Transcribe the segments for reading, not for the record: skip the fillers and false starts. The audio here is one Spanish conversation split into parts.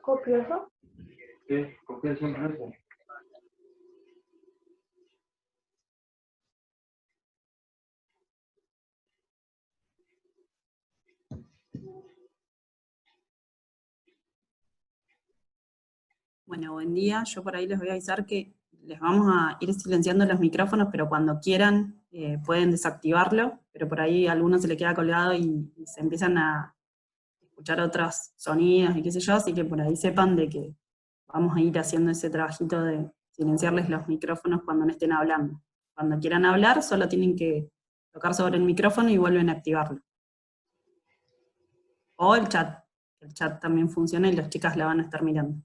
¿Copio eso? Sí, copia siempre eso. Bueno, buen día. Yo por ahí les voy a avisar que les vamos a ir silenciando los micrófonos, pero cuando quieran pueden desactivarlo, pero por ahí a alguno se le queda colgado y se empiezan a escuchar otros sonidos y qué sé yo, así que por ahí sepan de que vamos a ir haciendo ese trabajito de silenciarles los micrófonos cuando no estén hablando. Cuando quieran hablar, solo tienen que tocar sobre el micrófono y vuelven a activarlo. O el chat. El chat también funciona y las chicas la van a estar mirando.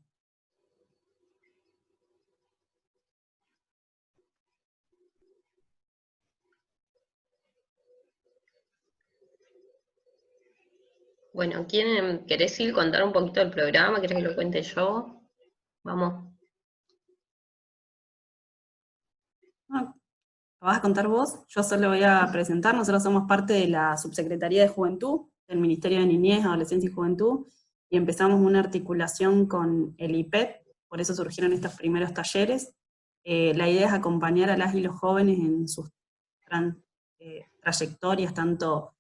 Bueno, ¿querés ir contar un poquito del programa? ¿Querés que lo cuente yo? Vamos. ¿Lo vas a contar vos? Yo solo voy a presentar. Nosotros somos parte de la Subsecretaría de Juventud, del Ministerio de Niñez, Adolescencia y Juventud, y empezamos una articulación con el IPET, por eso surgieron estos primeros talleres. La idea es acompañar a las y los jóvenes en sus trayectorias, tanto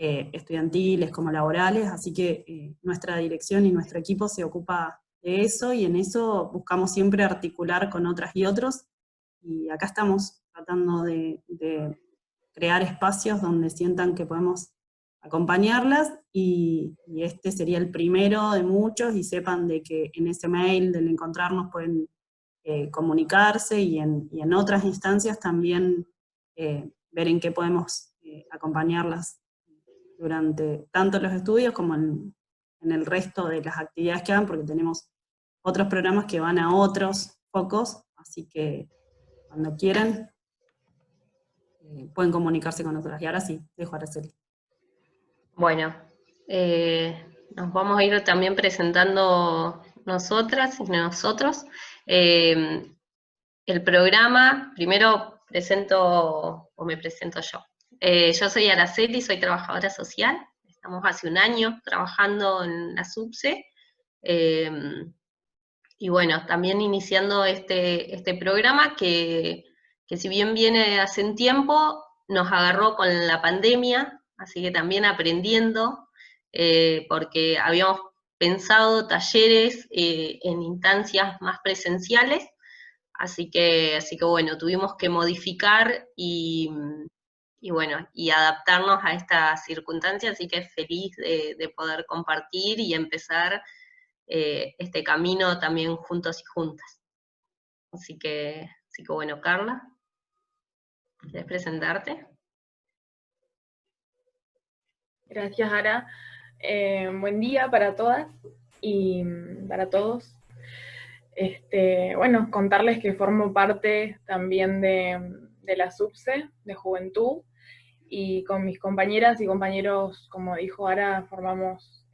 estudiantiles como laborales, así que nuestra dirección y nuestro equipo se ocupa de eso, y en eso buscamos siempre articular con otras y otros, y acá estamos tratando de crear espacios donde sientan que podemos acompañarlas, y este sería el primero de muchos, y sepan de que en ese mail del encontrarnos pueden comunicarse, y en otras instancias también ver en qué podemos acompañarlas durante tanto los estudios como en el resto de las actividades que hagan, porque tenemos otros programas que van a otros focos, así que cuando quieran pueden comunicarse con nosotras. Y ahora sí, dejo a Araceli. Bueno, nos vamos a ir también presentando nosotras y nosotros. El programa, primero me presento yo. Yo soy Araceli, soy trabajadora social. Estamos hace un año trabajando en la SUBSE. Y bueno, también iniciando este programa que si bien viene hace un tiempo, nos agarró con la pandemia, así que también aprendiendo, porque habíamos pensado talleres en instancias más presenciales, así que bueno, tuvimos que modificar y bueno, y adaptarnos a esta circunstancia, así que feliz de poder compartir y empezar este camino también juntos y juntas. Así que bueno, Carla, ¿quieres presentarte? Gracias, Ara. Buen día para todas y para todos. Bueno, contarles que formo parte también de la SUBSE, de Juventud, y con mis compañeras y compañeros, como dijo Ara, formamos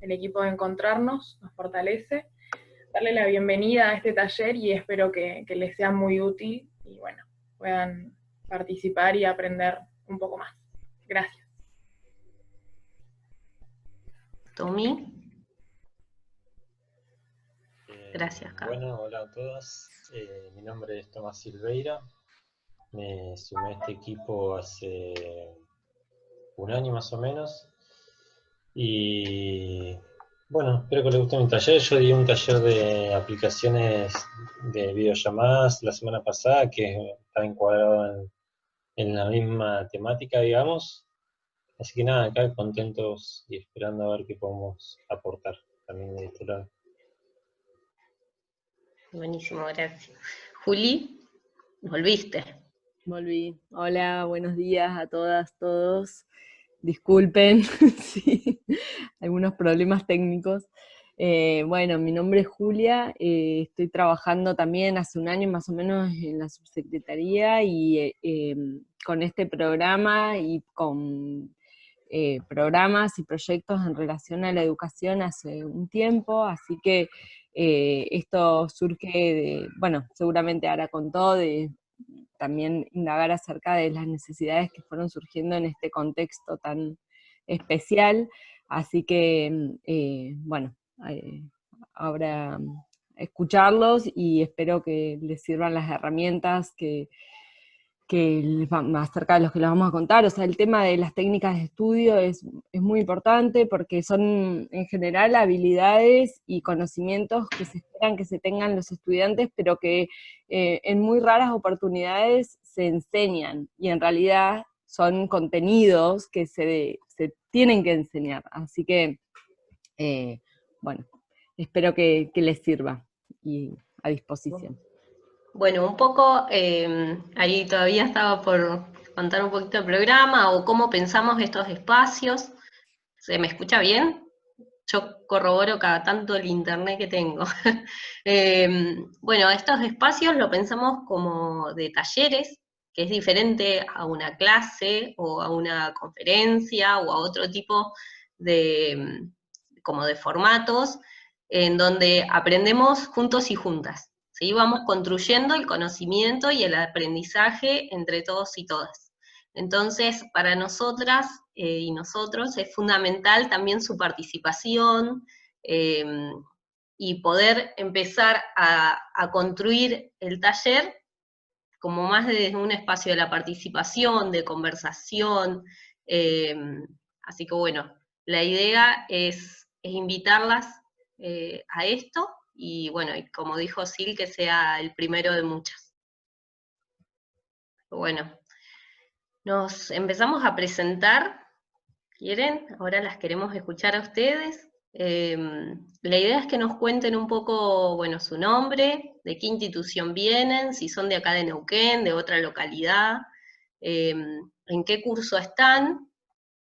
el equipo de Encontrarnos, nos fortalece. Darle la bienvenida a este taller y espero que les sea muy útil y bueno, puedan participar y aprender un poco más. Gracias. Tommy. Gracias, Carlos. Bueno, hola a todas. Mi nombre es Tomás Silveira. Me sumé a este equipo hace un año más o menos. Y bueno, espero que les guste mi taller. Yo di un taller de aplicaciones de videollamadas la semana pasada, que está encuadrado en la misma temática, digamos. Así que nada, acá contentos y esperando a ver qué podemos aportar también de este lado. Buenísimo, gracias. Juli, volviste. Volví. Hola, buenos días a todas, todos. Disculpen, sí, algunos problemas técnicos. Bueno, mi nombre es Julia, estoy trabajando también hace un año más o menos en la subsecretaría y con este programa y con programas y proyectos en relación a la educación hace un tiempo, así que esto surge de, bueno, seguramente Ara contó, de también indagar acerca de las necesidades que fueron surgiendo en este contexto tan especial, así que, bueno, ahora escucharlos y espero que les sirvan las herramientas que les van acerca de los que les vamos a contar. O sea, el tema de las técnicas de estudio es muy importante porque son en general habilidades y conocimientos que se esperan que se tengan los estudiantes, pero que en muy raras oportunidades se enseñan, y en realidad son contenidos que se tienen que enseñar. Así que, bueno, espero que les sirva y a disposición. Bueno, un poco, ahí todavía estaba por contar un poquito del programa o cómo pensamos estos espacios. ¿Se me escucha bien? Yo corroboro cada tanto el internet que tengo. Bueno, estos espacios lo pensamos como de talleres, que es diferente a una clase o a una conferencia o a otro tipo de, como de formatos, en donde aprendemos juntos y juntas. ¿Sí? Vamos construyendo el conocimiento y el aprendizaje entre todos y todas. Entonces, para nosotras y nosotros es fundamental también su participación y poder empezar a construir el taller como más desde un espacio de la participación, de conversación. Así que bueno, la idea es invitarlas a esto, y bueno, y como dijo Sil, que sea el primero de muchas. Bueno, nos empezamos a presentar, ¿quieren? Ahora las queremos escuchar a ustedes. La idea es que nos cuenten un poco, bueno, su nombre, de qué institución vienen, si son de acá de Neuquén, de otra localidad, en qué curso están,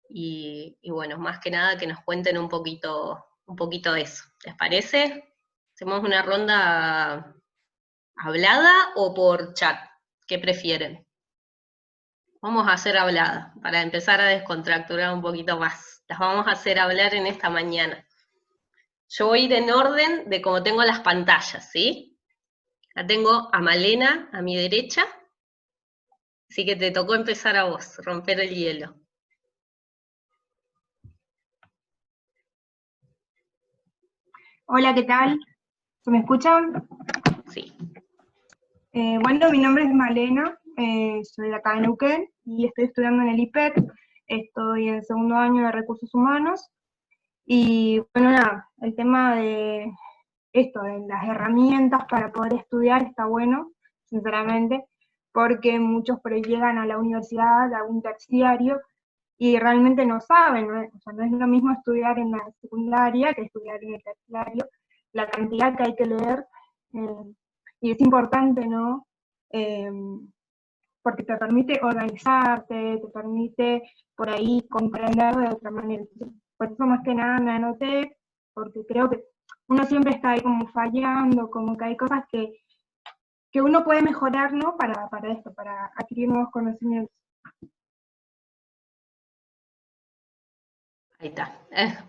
y bueno, más que nada que nos cuenten un poquito de eso. ¿Les parece? ¿Hacemos una ronda hablada o por chat? ¿Qué prefieren? Vamos a hacer hablada, para empezar a descontracturar un poquito más. Las vamos a hacer hablar en esta mañana. Yo voy a ir en orden de cómo tengo las pantallas, ¿sí? La tengo a Malena a mi derecha, así que te tocó empezar a vos, romper el hielo. Hola, ¿qué tal? ¿Se me escuchan? Sí. Bueno, mi nombre es Malena, soy de acá de Neuquén y estoy estudiando en el IPEC, estoy en el segundo año de Recursos Humanos, y bueno, nada, el tema de esto, de las herramientas para poder estudiar está bueno, sinceramente, porque muchos por ahí llegan a la universidad, a un terciario, y realmente no saben, ¿no? O sea, no es lo mismo estudiar en la secundaria que estudiar en el terciario, la cantidad que hay que leer, y es importante, ¿no? Porque te permite organizarte, te permite por ahí comprender de otra manera. Por eso más que nada me anoté, porque creo que uno siempre está ahí como fallando, como que hay cosas que uno puede mejorar, ¿no? Para esto, para adquirir nuevos conocimientos. Ahí está,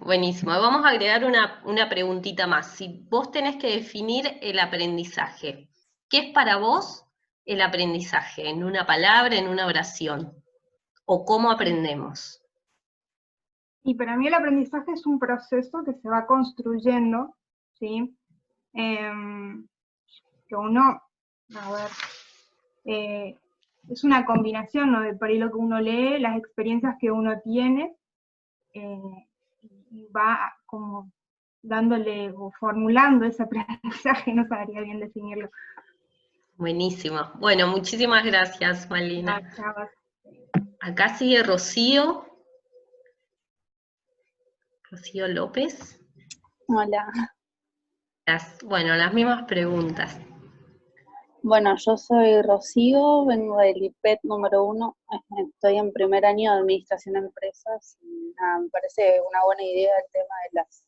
buenísimo. Vamos a agregar una preguntita más. Si vos tenés que definir el aprendizaje, ¿qué es para vos el aprendizaje? ¿En una palabra, en una oración? ¿O cómo aprendemos? Y para mí el aprendizaje es un proceso que se va construyendo, ¿sí? Que uno, a ver, es una combinación, ¿no? De por ahí lo que uno lee, las experiencias que uno tiene, y va como dándole o formulando ese aprendizaje, no sabría bien definirlo. Buenísimo. Bueno, muchísimas gracias, Malena. Chavas. Acá sigue Rocío. Rocío López. Hola. Bueno, las mismas preguntas. Bueno, yo soy Rocío, vengo del IPET número 1, estoy en primer año de Administración de Empresas, y nada, me parece una buena idea el tema de las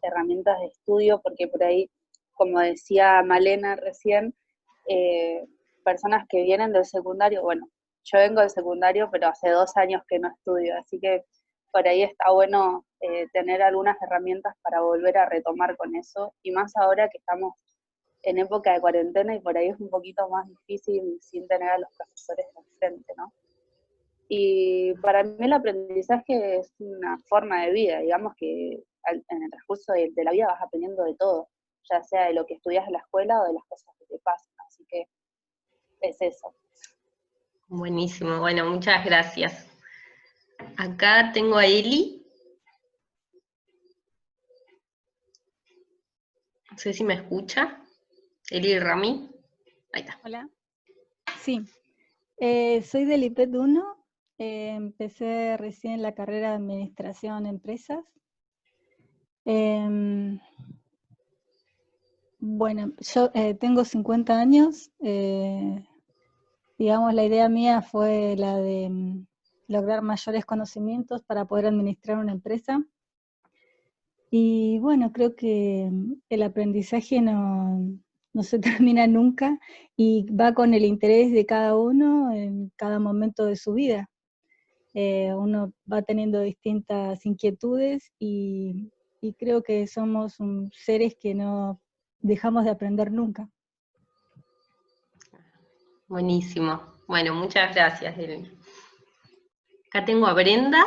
herramientas de estudio, porque por ahí, como decía Malena recién, personas que vienen del secundario, bueno, yo vengo del secundario, pero hace 2 años que no estudio, así que por ahí está bueno tener algunas herramientas para volver a retomar con eso, y más ahora que estamos en época de cuarentena y por ahí es un poquito más difícil sin tener a los profesores enfrente, ¿no? Y para mí el aprendizaje es una forma de vida, digamos que en el transcurso de la vida vas aprendiendo de todo, ya sea de lo que estudias en la escuela o de las cosas que te pasan, así que es eso. Buenísimo, bueno, muchas gracias. Acá tengo a Eli. No sé si me escucha. Eli Rami. Ahí está. Hola. Sí, soy del IPET 1. Empecé recién la carrera de Administración de Empresas. Bueno, yo tengo 50 años. Digamos, la idea mía fue la de lograr mayores conocimientos para poder administrar una empresa. Y bueno, creo que el aprendizaje no se termina nunca y va con el interés de cada uno en cada momento de su vida. Uno va teniendo distintas inquietudes y creo que somos seres que no dejamos de aprender nunca. Buenísimo. Bueno, muchas gracias, Eli. Acá tengo a Brenda.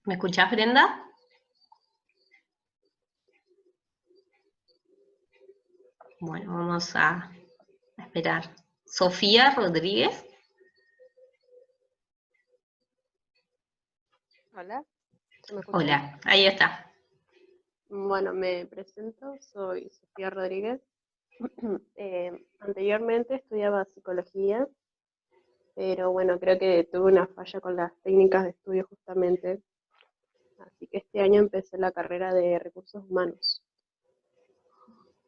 ¿Me escuchás, Brenda? Bueno, vamos a esperar. Sofía Rodríguez. Hola, ¿se me escucha? Hola, ahí está. Bueno, me presento, soy Sofía Rodríguez. Anteriormente estudiaba psicología, pero bueno, creo que tuve una falla con las técnicas de estudio justamente. Así que este año empecé la carrera de recursos humanos.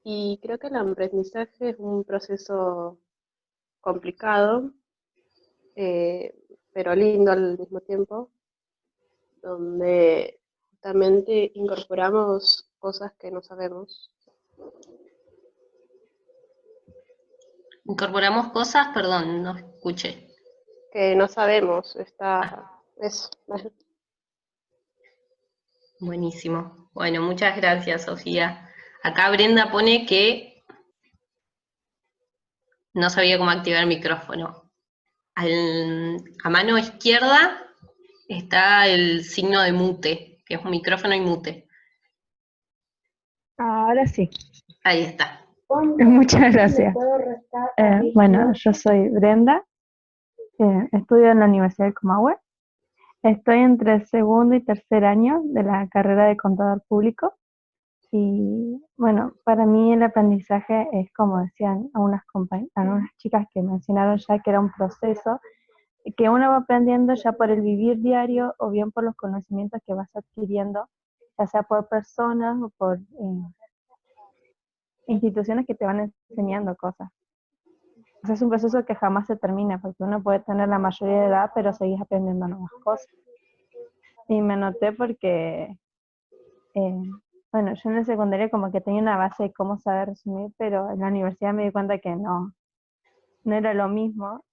Y creo que el aprendizaje es un proceso complicado, pero lindo al mismo tiempo, donde justamente incorporamos cosas que no sabemos. Incorporamos cosas, perdón, no escuché. Que no sabemos, eso. Buenísimo. Bueno, muchas gracias, Sofía. Acá Brenda pone que no sabía cómo activar el micrófono. A mano izquierda está el signo de mute, que es un micrófono y mute. Ahora sí. Ahí está. Muchas gracias. Bueno, yo soy Brenda, estudio en la Universidad del Comahue. Estoy entre el segundo y tercer año de la carrera de contador público. Y bueno, para mí el aprendizaje es, como decían algunas chicas que mencionaron ya, que era un proceso que uno va aprendiendo ya por el vivir diario o bien por los conocimientos que vas adquiriendo, ya sea por personas o por instituciones que te van enseñando cosas. O sea, es un proceso que jamás se termina, porque uno puede tener la mayoría de edad, pero seguís aprendiendo nuevas cosas. Y me anoté porque, bueno, yo en la secundaria como que tenía una base de cómo saber resumir, pero en la universidad me di cuenta que no era lo mismo,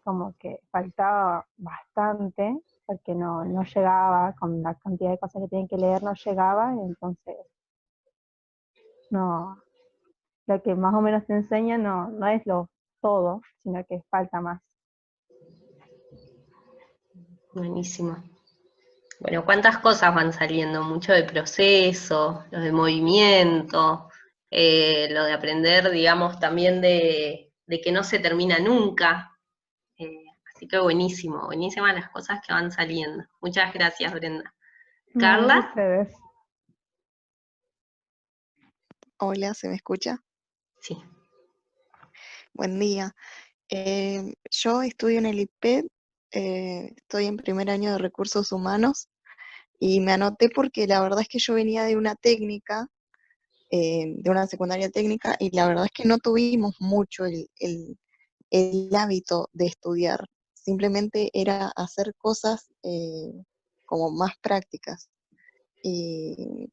como que faltaba bastante, porque no llegaba, con la cantidad de cosas que tienen que leer no llegaba, entonces no, lo que más o menos te enseña no es lo todo, sino que falta más. Buenísimo. Bueno, ¿cuántas cosas van saliendo? Mucho de proceso, lo de movimiento, lo de aprender, digamos, también de que no se termina nunca. Así que buenísimo, buenísimas las cosas que van saliendo. Muchas gracias, Brenda. ¿Carla? Ustedes. Hola, ¿se me escucha? Sí. Buen día. Yo estudio en el IPET, estoy en primer año de recursos humanos y me anoté porque la verdad es que yo venía de una técnica, de una secundaria técnica, y la verdad es que no tuvimos mucho el hábito de estudiar. Simplemente era hacer cosas como más prácticas. Y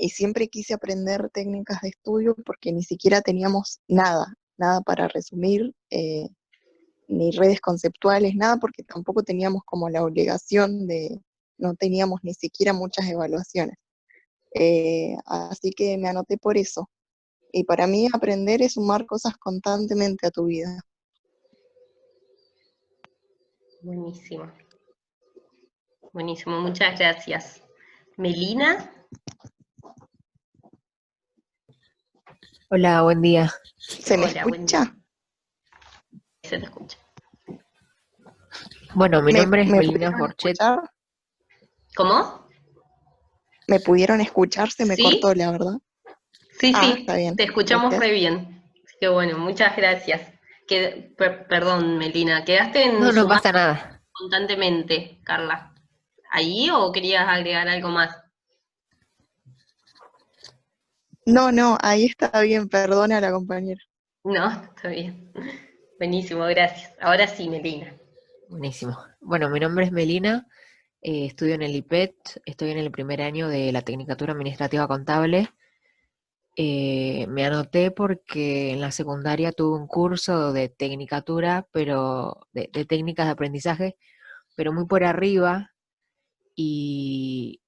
siempre quise aprender técnicas de estudio porque ni siquiera teníamos nada para resumir, ni redes conceptuales, nada, porque tampoco teníamos como la obligación no teníamos ni siquiera muchas evaluaciones. Así que me anoté por eso. Y para mí aprender es sumar cosas constantemente a tu vida. Buenísimo. Buenísimo, muchas gracias. Melina. Hola, buen día. ¿Se me Hola, buen día. escucha? Se te escucha. Bueno, mi nombre es ¿Me Melina pudieron Forchet. escuchar? ¿Cómo? ¿Me pudieron escuchar? Se me ¿Sí? cortó, la verdad. Sí, Ah, sí, está bien. te escuchamos Gracias. re bien. Así que bueno, muchas gracias. Perdón, Melina, ¿quedaste en No, no sumar pasa nada. constantemente, Carla? ¿Ahí o querías agregar algo más? No, ahí está bien, perdona a la compañera. No, está bien. Buenísimo, gracias. Ahora sí, Melina. Buenísimo. Bueno, mi nombre es Melina, estudio en el IPET, estoy en el primer año de la Tecnicatura Administrativa Contable. Me anoté porque en la secundaria tuve un curso de tecnicatura, pero de técnicas de aprendizaje, pero muy por arriba, y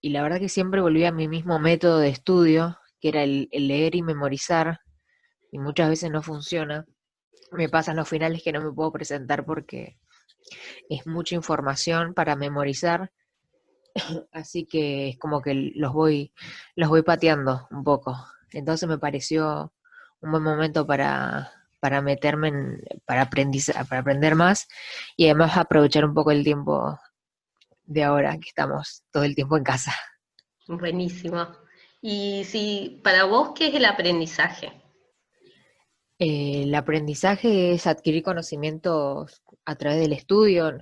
la verdad que siempre volví a mi mismo método de estudio, que era el leer y memorizar, y muchas veces no funciona. Me pasan los finales que no me puedo presentar porque es mucha información para memorizar, así que es como que los voy pateando un poco. Entonces me pareció un buen momento para meterme para aprender más, y además aprovechar un poco el tiempo de ahora que estamos todo el tiempo en casa. Buenísimo. Y si para vos, ¿qué es el aprendizaje? El aprendizaje es adquirir conocimientos a través del estudio,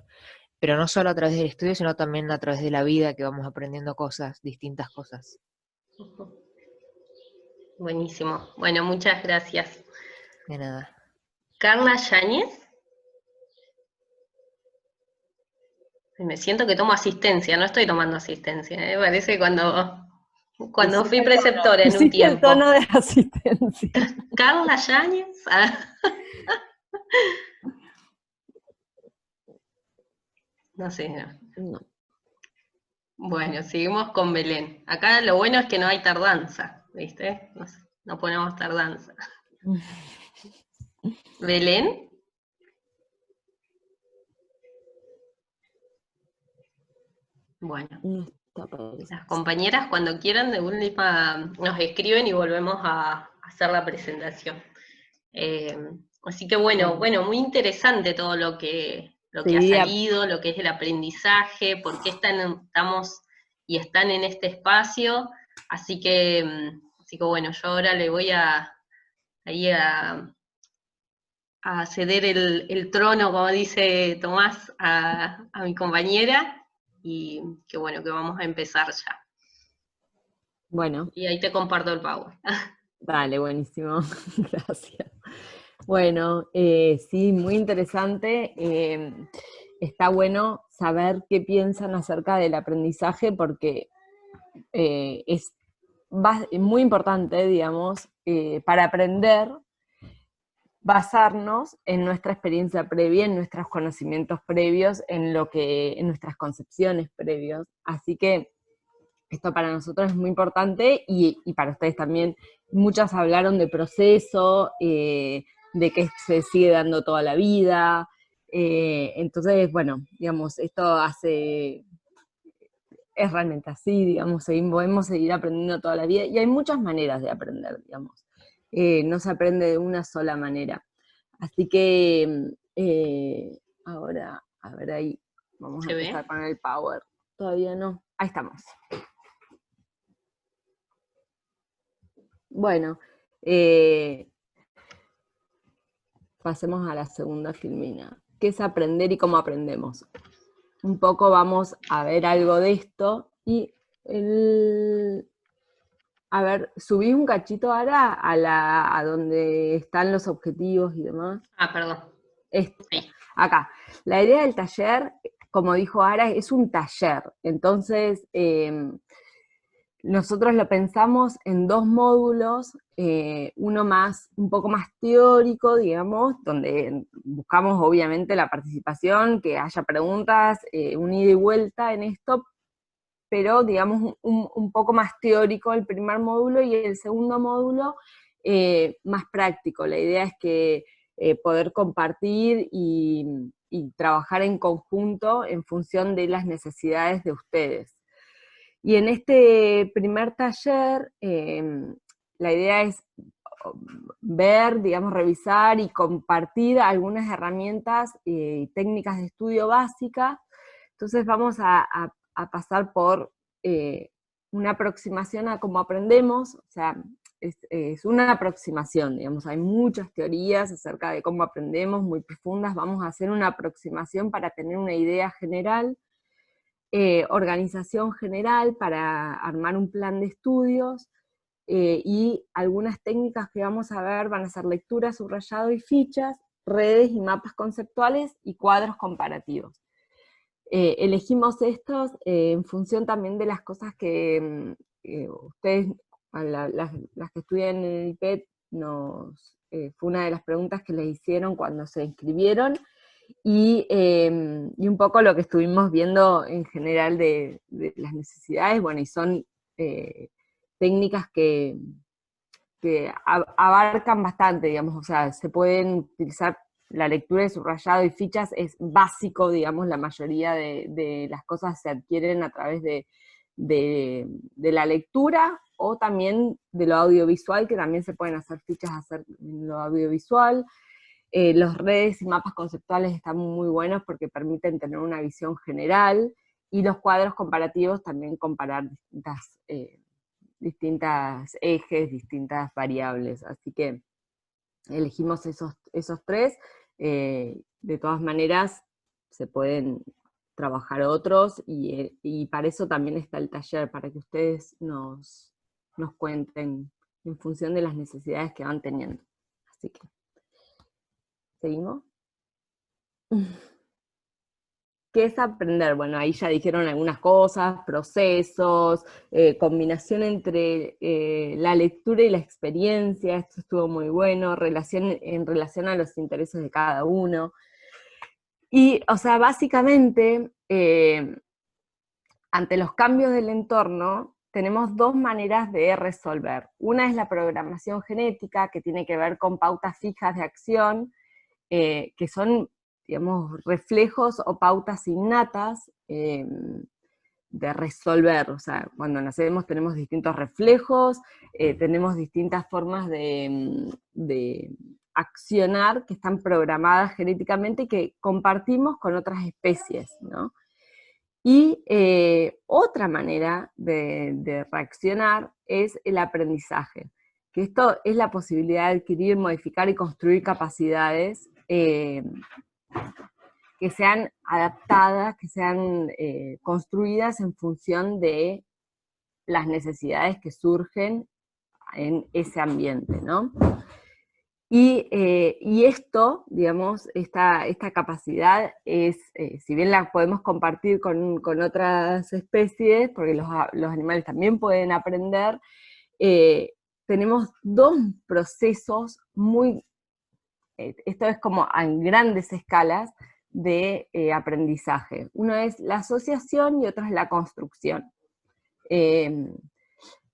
pero no solo a través del estudio, sino también a través de la vida, que vamos aprendiendo cosas, distintas cosas. Buenísimo. Bueno, muchas gracias. De nada. Carla Yáñez. Me siento que tomo asistencia, no estoy tomando asistencia. Parece cuando fui preceptora en un Pusiste el tiempo. tono de asistencia. Carla Yáñez. No sé. No. Bueno, seguimos con Belén. Acá lo bueno es que no hay tardanza, ¿viste? No ponemos tardanza. Belén. Bueno, las compañeras cuando quieran de última nos escriben y volvemos a hacer la presentación. Así que bueno, muy interesante todo lo que ha salido, lo que es el aprendizaje, por qué estamos y están en este espacio. Así que bueno, yo ahora le voy a ceder el trono, como dice Tomás, a mi compañera, y que bueno, que vamos a empezar ya. Bueno. Y ahí te comparto el power. Dale, buenísimo. Gracias. Bueno, sí, muy interesante. Está bueno saber qué piensan acerca del aprendizaje, porque es muy importante, digamos, para aprender, basarnos en nuestra experiencia previa, en nuestros conocimientos previos, en nuestras concepciones previas. Así que esto para nosotros es muy importante, y para ustedes también. Muchas hablaron de proceso, de que se sigue dando toda la vida. Entonces, bueno, digamos, esto es realmente así, digamos, podemos seguir aprendiendo toda la vida, y hay muchas maneras de aprender, digamos. No se aprende de una sola manera. Así que ahora, a ver ahí, vamos a empezar con el power. Todavía no. Ahí estamos. Bueno, pasemos a la segunda filmina. ¿Qué es aprender y cómo aprendemos? Un poco vamos a ver algo de esto, y a ver, subí un cachito ahora a donde están los objetivos y demás. Perdón. Acá. La idea del taller, como dijo Ara, es un taller. Entonces, nosotros lo pensamos en 2 módulos, uno un poco más teórico, digamos, donde buscamos obviamente la participación, que haya preguntas, un ida y vuelta en esto, pero digamos un poco más teórico el primer módulo, y el segundo módulo más práctico. La idea es que poder compartir y y trabajar en conjunto en función de las necesidades de ustedes. Y en este primer taller, la idea es ver, digamos, revisar y compartir algunas herramientas y técnicas de estudio básicas. Entonces vamos a pasar por una aproximación a cómo aprendemos, o sea, es una aproximación, digamos, hay muchas teorías acerca de cómo aprendemos, muy profundas, vamos a hacer una aproximación para tener una idea general, organización general para armar un plan de estudios, y algunas técnicas que vamos a ver van a ser lectura, subrayado y fichas, redes y mapas conceptuales y cuadros comparativos. Elegimos estos en función también de las cosas que ustedes, las que estudian en el IPET, fue una de las preguntas que les hicieron cuando se inscribieron, y un poco lo que estuvimos viendo en general de las necesidades, bueno, y son técnicas que abarcan bastante, digamos, o sea, se pueden utilizar. La lectura de subrayado y fichas es básico, digamos, la mayoría de las cosas se adquieren a través de la lectura, o también de lo audiovisual, que también se pueden hacer fichas en lo audiovisual. Los redes y mapas conceptuales están muy buenos porque permiten tener una visión general, y los cuadros comparativos también comparar distintas ejes, distintas variables, así que elegimos esos tres. De todas maneras se pueden trabajar otros, y para eso también está el taller, para que ustedes nos cuenten en función de las necesidades que van teniendo. Así que, ¿seguimos? ¿Qué es aprender? Bueno, ahí ya dijeron algunas cosas, procesos, combinación entre la lectura y la experiencia, esto estuvo muy bueno, en relación a los intereses de cada uno. Y, o sea, básicamente, ante los cambios del entorno, tenemos dos maneras de resolver. Una es la programación genética, que tiene que ver con pautas fijas de acción, que son, digamos, reflejos o pautas innatas de resolver. O sea, cuando nacemos tenemos distintos reflejos, tenemos distintas formas de accionar que están programadas genéticamente y que compartimos con otras especies, ¿no? Y otra manera de reaccionar es el aprendizaje, que esto es la posibilidad de adquirir, modificar y construir capacidades que sean adaptadas, que sean construidas en función de las necesidades que surgen en ese ambiente, ¿no? Y esto, digamos, esta capacidad es, si bien la podemos compartir con otras especies, porque los animales también pueden aprender, tenemos dos procesos esto es como en grandes escalas de aprendizaje. Uno es la asociación y otro es la construcción.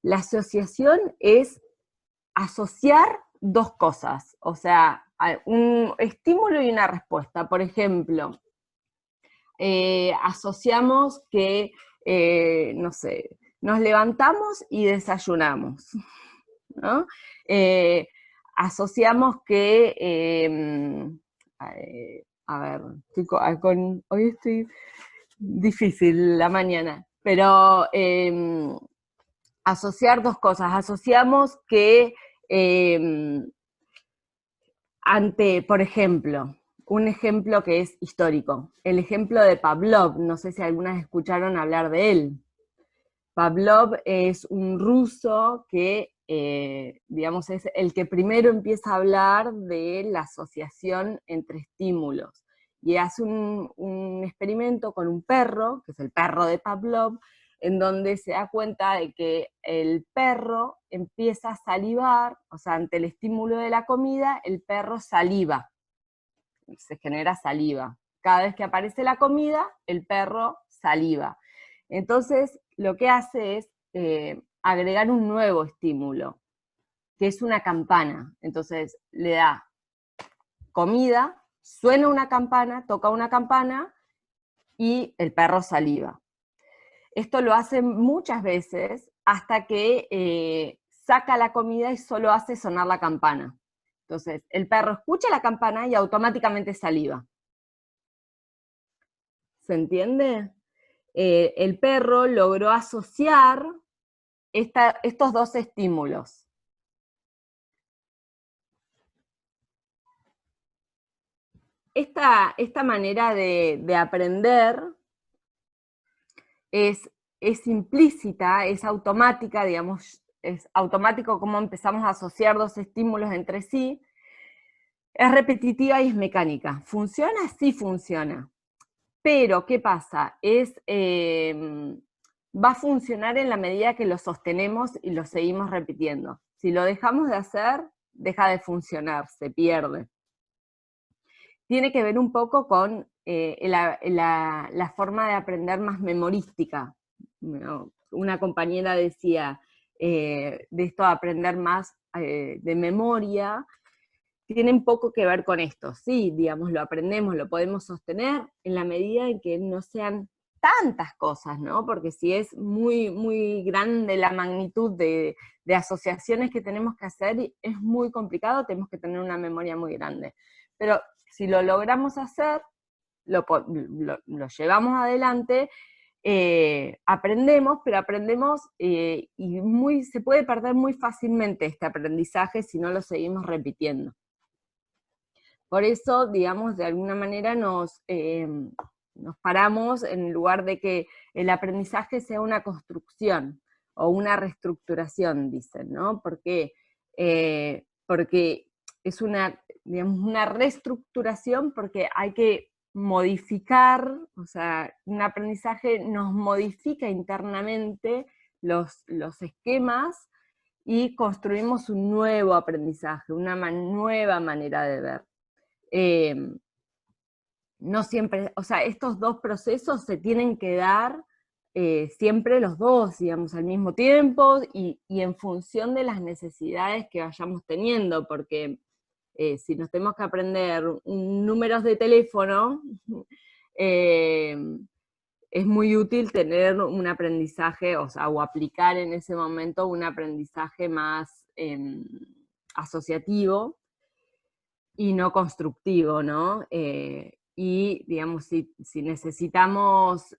La asociación es asociar dos cosas, o sea, un estímulo y una respuesta. Por ejemplo, asociamos que, no sé, nos levantamos y desayunamos, ¿no? Asociamos que, a ver, hoy estoy difícil la mañana, pero asociar dos cosas. Asociamos que por ejemplo, un ejemplo que es histórico, el ejemplo de Pavlov, no sé si algunas escucharon hablar de él. Pavlov es un ruso que, digamos, es el que primero empieza a hablar de la asociación entre estímulos, y hace un experimento con un perro, que es el perro de Pavlov, en donde se da cuenta de que el perro empieza a salivar, o sea, ante el estímulo de la comida, el perro saliva, se genera saliva. Cada vez que aparece la comida, el perro saliva. Entonces, lo que hace es agregar un nuevo estímulo, que es una campana. Entonces, le da comida, suena una campana, toca una campana y el perro saliva. Esto lo hace muchas veces hasta que saca la comida y solo hace sonar la campana. Entonces, el perro escucha la campana y automáticamente saliva. ¿Se entiende? El perro logró asociar estos dos estímulos. Esta manera de aprender es implícita, es automática, digamos, es automático cómo empezamos a asociar dos estímulos entre sí, es repetitiva y es mecánica. ¿Funciona? Sí funciona. Pero, ¿qué pasa? Va a funcionar en la medida que lo sostenemos y lo seguimos repitiendo. Si lo dejamos de hacer, deja de funcionar, se pierde. Tiene que ver un poco con la forma de aprender más memorística. Una compañera decía de esto de aprender más de memoria, tiene un poco que ver con esto. Sí, digamos, lo aprendemos, lo podemos sostener en la medida en que no sean tantas cosas, ¿no? Porque si es muy, muy grande la magnitud de asociaciones que tenemos que hacer, es muy complicado, tenemos que tener una memoria muy grande. Pero si lo logramos hacer, lo llevamos adelante, aprendemos, pero aprendemos y se puede perder muy fácilmente este aprendizaje si no lo seguimos repitiendo. Por eso, digamos, de alguna manera nos paramos en lugar de que el aprendizaje sea una construcción o una reestructuración, dicen, ¿no? Porque es digamos, una reestructuración porque hay que modificar, o sea, un aprendizaje nos modifica internamente los esquemas y construimos un nuevo aprendizaje, una nueva manera de ver. No siempre, o sea, estos dos procesos se tienen que dar siempre los dos, digamos, al mismo tiempo y en función de las necesidades que vayamos teniendo, porque si nos tenemos que aprender números de teléfono, es muy útil tener un aprendizaje, o sea, o aplicar en ese momento un aprendizaje más asociativo y no constructivo, ¿no? Y, digamos, si necesitamos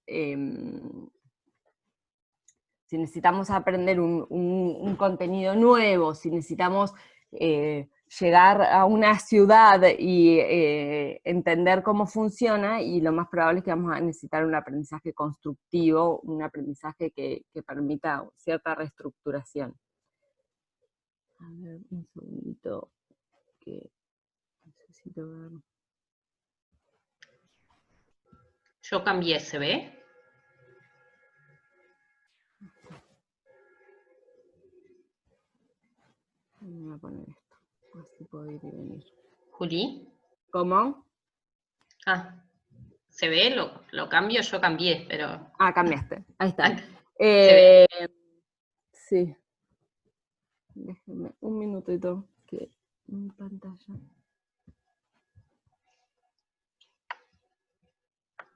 aprender un contenido nuevo, si necesitamos llegar a una ciudad y entender cómo funciona, y lo más probable es que vamos a necesitar un aprendizaje constructivo, un aprendizaje que permita cierta reestructuración. A ver, un segundito, que necesito ver. Yo cambié, ¿se ve? Voy a poner esto, así puedo ir y venir. Juli. ¿Cómo? Ah, ¿se ve? Lo cambio, yo cambié, pero... Ah, cambiaste, ahí está. Sí. Déjenme un minutito, que mi pantalla...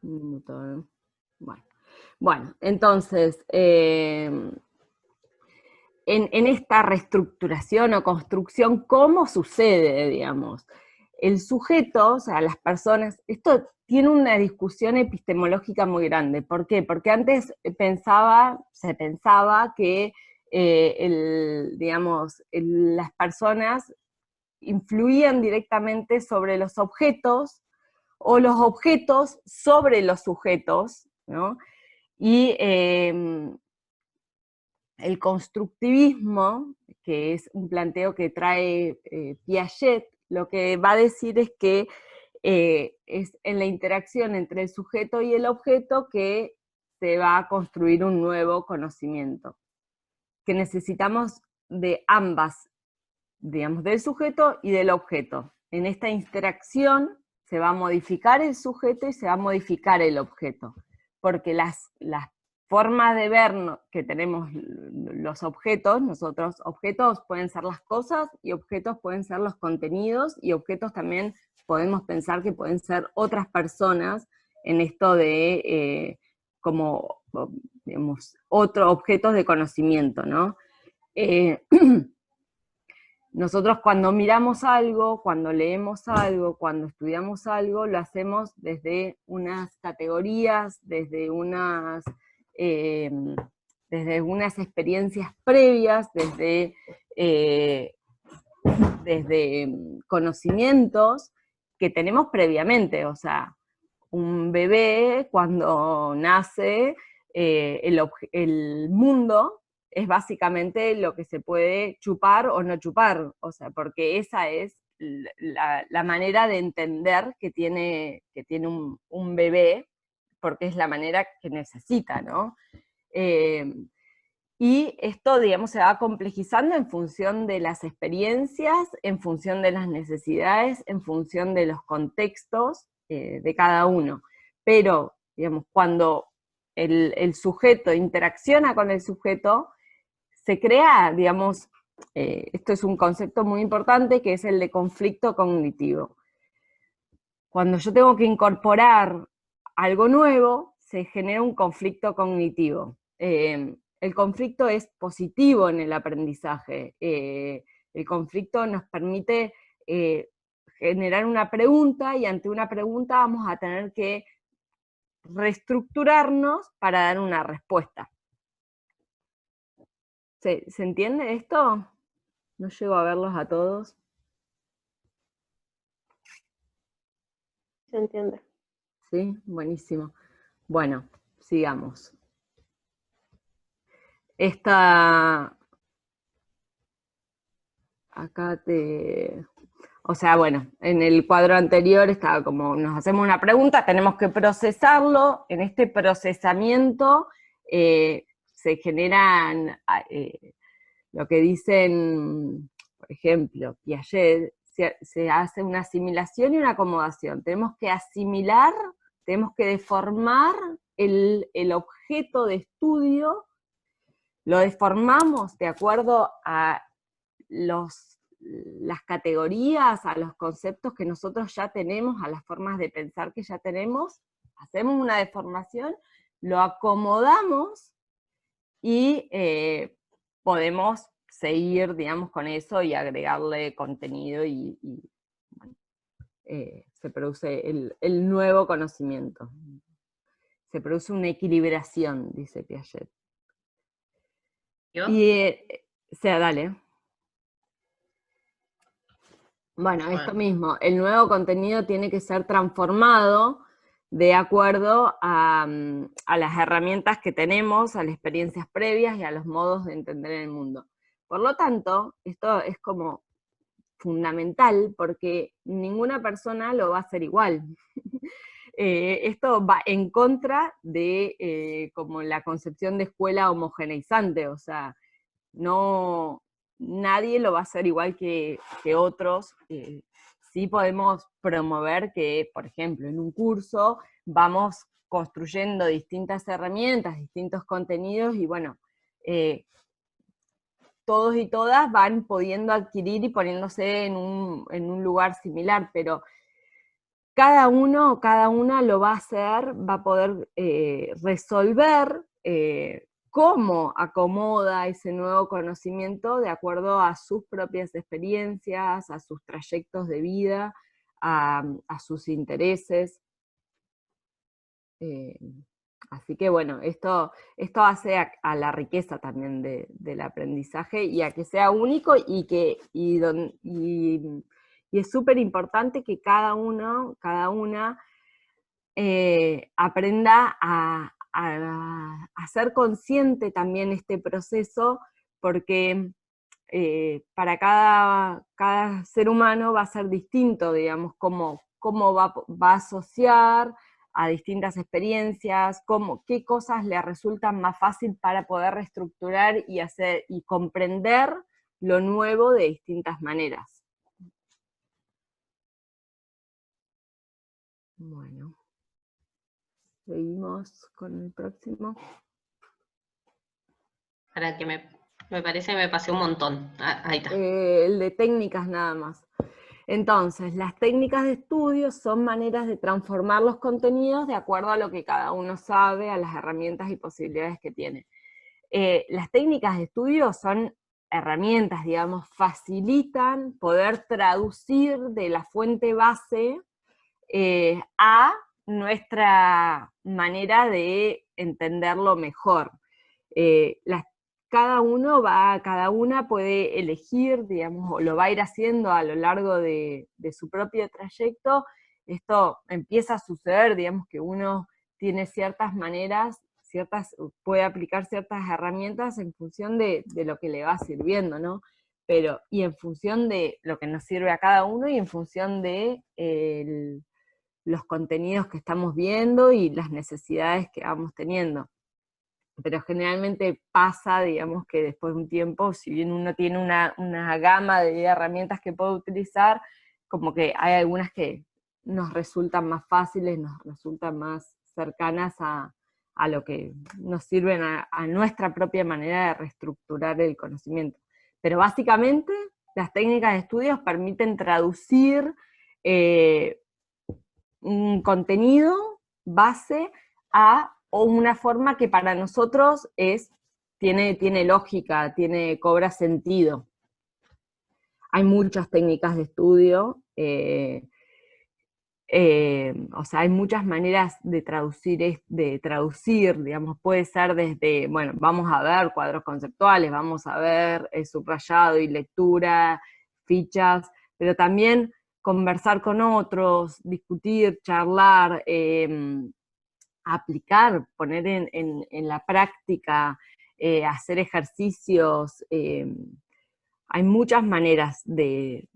Un minuto, Bueno, entonces, en esta reestructuración o construcción, ¿cómo sucede, digamos? El sujeto, o sea, las personas, esto tiene una discusión epistemológica muy grande. ¿Por qué? Porque antes se pensaba que, las personas influían directamente sobre los objetos, o los objetos sobre los sujetos, ¿no? Y el constructivismo, que es un planteo que trae Piaget, lo que va a decir es que es en la interacción entre el sujeto y el objeto que se va a construir un nuevo conocimiento, que necesitamos de ambas, digamos, del sujeto y del objeto. En esta interacción se va a modificar el sujeto y se va a modificar el objeto, porque las formas de ver que tenemos los objetos, nosotros, objetos pueden ser las cosas, y objetos pueden ser los contenidos, y objetos también podemos pensar que pueden ser otras personas, en esto de como, digamos, otros objetos de conocimiento, ¿no? Nosotros cuando miramos algo, cuando leemos algo, cuando estudiamos algo, lo hacemos desde unas categorías, desde unas experiencias previas, desde conocimientos que tenemos previamente. O sea, un bebé cuando nace, el mundo es básicamente lo que se puede chupar o no chupar, o sea, porque esa es la manera de entender que tiene un bebé, porque es la manera que necesita, ¿no? Y esto, digamos, se va complejizando en función de las experiencias, en función de las necesidades, en función de los contextos de cada uno. Pero, digamos, cuando el sujeto interacciona con el sujeto, se crea, digamos, esto es un concepto muy importante, que es el de conflicto cognitivo. Cuando yo tengo que incorporar algo nuevo, se genera un conflicto cognitivo. El conflicto es positivo en el aprendizaje. El conflicto nos permite generar una pregunta, y ante una pregunta vamos a tener que reestructurarnos para dar una respuesta. ¿Se entiende esto? No llego a verlos a todos. Se entiende. Sí, buenísimo. Bueno, sigamos. O sea, bueno, en el cuadro anterior estaba como, nos hacemos una pregunta, tenemos que procesarlo. En este procesamiento se generan lo que dicen, por ejemplo, Piaget, se hace una asimilación y una acomodación. Tenemos que asimilar, tenemos que deformar el objeto de estudio, lo deformamos de acuerdo a las categorías, a los conceptos que nosotros ya tenemos, a las formas de pensar que ya tenemos, hacemos una deformación, lo acomodamos y podemos seguir, digamos, con eso y agregarle contenido y bueno, se produce el nuevo conocimiento. Se produce una equilibración, dice Piaget. ¿Yo? Y, o sea, dale. Bueno, esto mismo, el nuevo contenido tiene que ser transformado de acuerdo a las herramientas que tenemos, a las experiencias previas y a los modos de entender el mundo. Por lo tanto, esto es como fundamental, porque ninguna persona lo va a hacer igual. Esto va en contra de como la concepción de escuela homogeneizante, o sea, nadie lo va a hacer igual que otros. Sí podemos promover que, por ejemplo, en un curso vamos construyendo distintas herramientas, distintos contenidos, y bueno, todos y todas van pudiendo adquirir y poniéndose en un lugar similar, pero cada uno o cada una lo va a hacer, va a poder resolver cómo acomoda ese nuevo conocimiento de acuerdo a sus propias experiencias, a sus trayectos de vida, a sus intereses. Así que bueno, esto hace a la riqueza también del aprendizaje, y a que sea único, y es súper importante que cada uno, cada una, aprenda a ser consciente también este proceso, porque para cada ser humano va a ser distinto, digamos, cómo va a asociar a distintas experiencias, qué cosas le resultan más fácil para poder reestructurar y hacer y comprender lo nuevo de distintas maneras. Bueno, seguimos con el próximo. Para que me parece que me pasé un montón. Ah, ahí está. El de técnicas nada más. Entonces, las técnicas de estudio son maneras de transformar los contenidos de acuerdo a lo que cada uno sabe, a las herramientas y posibilidades que tiene. Las técnicas de estudio son herramientas, digamos, facilitan poder traducir de la fuente base a nuestra manera de entenderlo mejor. Cada una puede elegir, digamos, o lo va a ir haciendo a lo largo de su propio trayecto. Esto empieza a suceder, digamos, que uno tiene ciertas maneras, puede aplicar ciertas herramientas en función de lo que le va sirviendo, ¿no? Y en función de lo que nos sirve a cada uno y en función de los contenidos que estamos viendo y las necesidades que vamos teniendo. Pero generalmente pasa, digamos, que después de un tiempo, si bien uno tiene una gama de herramientas que puede utilizar, como que hay algunas que nos resultan más fáciles, nos resultan más cercanas a lo que nos sirven a nuestra propia manera de reestructurar el conocimiento. Pero básicamente las técnicas de estudios permiten traducir un contenido base o una forma que para nosotros tiene lógica, cobra sentido. Hay muchas técnicas de estudio, o sea, hay muchas maneras de traducir, digamos, puede ser desde, bueno, vamos a ver cuadros conceptuales, vamos a ver subrayado y lectura, fichas, pero también conversar con otros, discutir, charlar, aplicar, poner en la práctica, hacer ejercicios. Hay muchas maneras de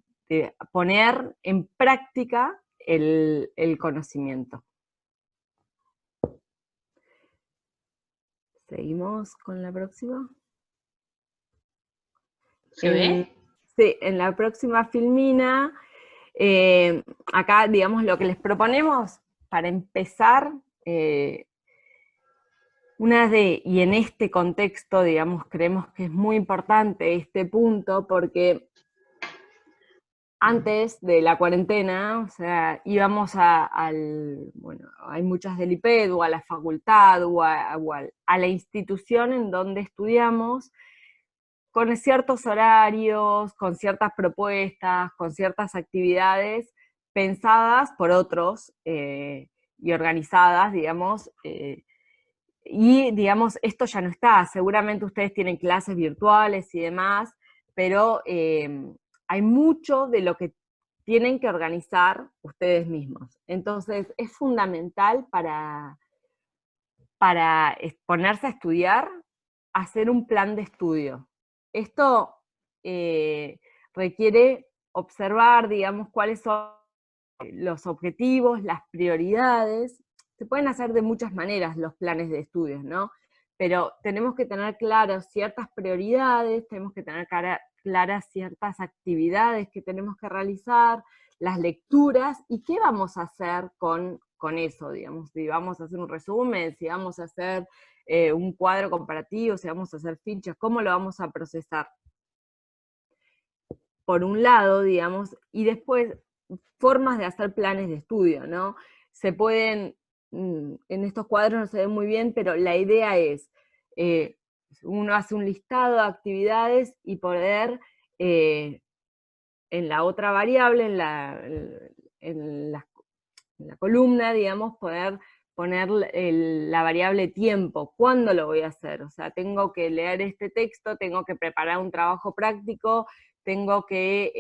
poner en práctica el conocimiento. ¿Seguimos con la próxima? ¿Se ve? Sí, en la próxima filmina, acá, digamos, lo que les proponemos para empezar, y en este contexto, digamos, creemos que es muy importante este punto, porque antes de la cuarentena, o sea, íbamos bueno, hay muchas del IPED, o a la facultad, o a la institución en donde estudiamos, con ciertos horarios, con ciertas propuestas, con ciertas actividades pensadas por otros y organizadas, digamos, y digamos, esto ya no está. Seguramente ustedes tienen clases virtuales y demás, pero hay mucho de lo que tienen que organizar ustedes mismos. Entonces, es fundamental para ponerse a estudiar, hacer un plan de estudio. Esto requiere observar, digamos, cuáles son los objetivos, las prioridades. Se pueden hacer de muchas maneras los planes de estudios, ¿no? Pero tenemos que tener claras ciertas prioridades, tenemos que tener claras ciertas actividades que tenemos que realizar, las lecturas, y qué vamos a hacer con eso, digamos, si vamos a hacer un resumen, si vamos a hacer un cuadro comparativo, si vamos a hacer fichas, cómo lo vamos a procesar. Por un lado, digamos, y después formas de hacer planes de estudio, ¿no? Se pueden, en estos cuadros no se ve muy bien, pero la idea es, uno hace un listado de actividades y poder, en la otra variable, en la columna, digamos, poder poner la variable tiempo, ¿cuándo lo voy a hacer? O sea, tengo que leer este texto, tengo que preparar un trabajo práctico, tengo que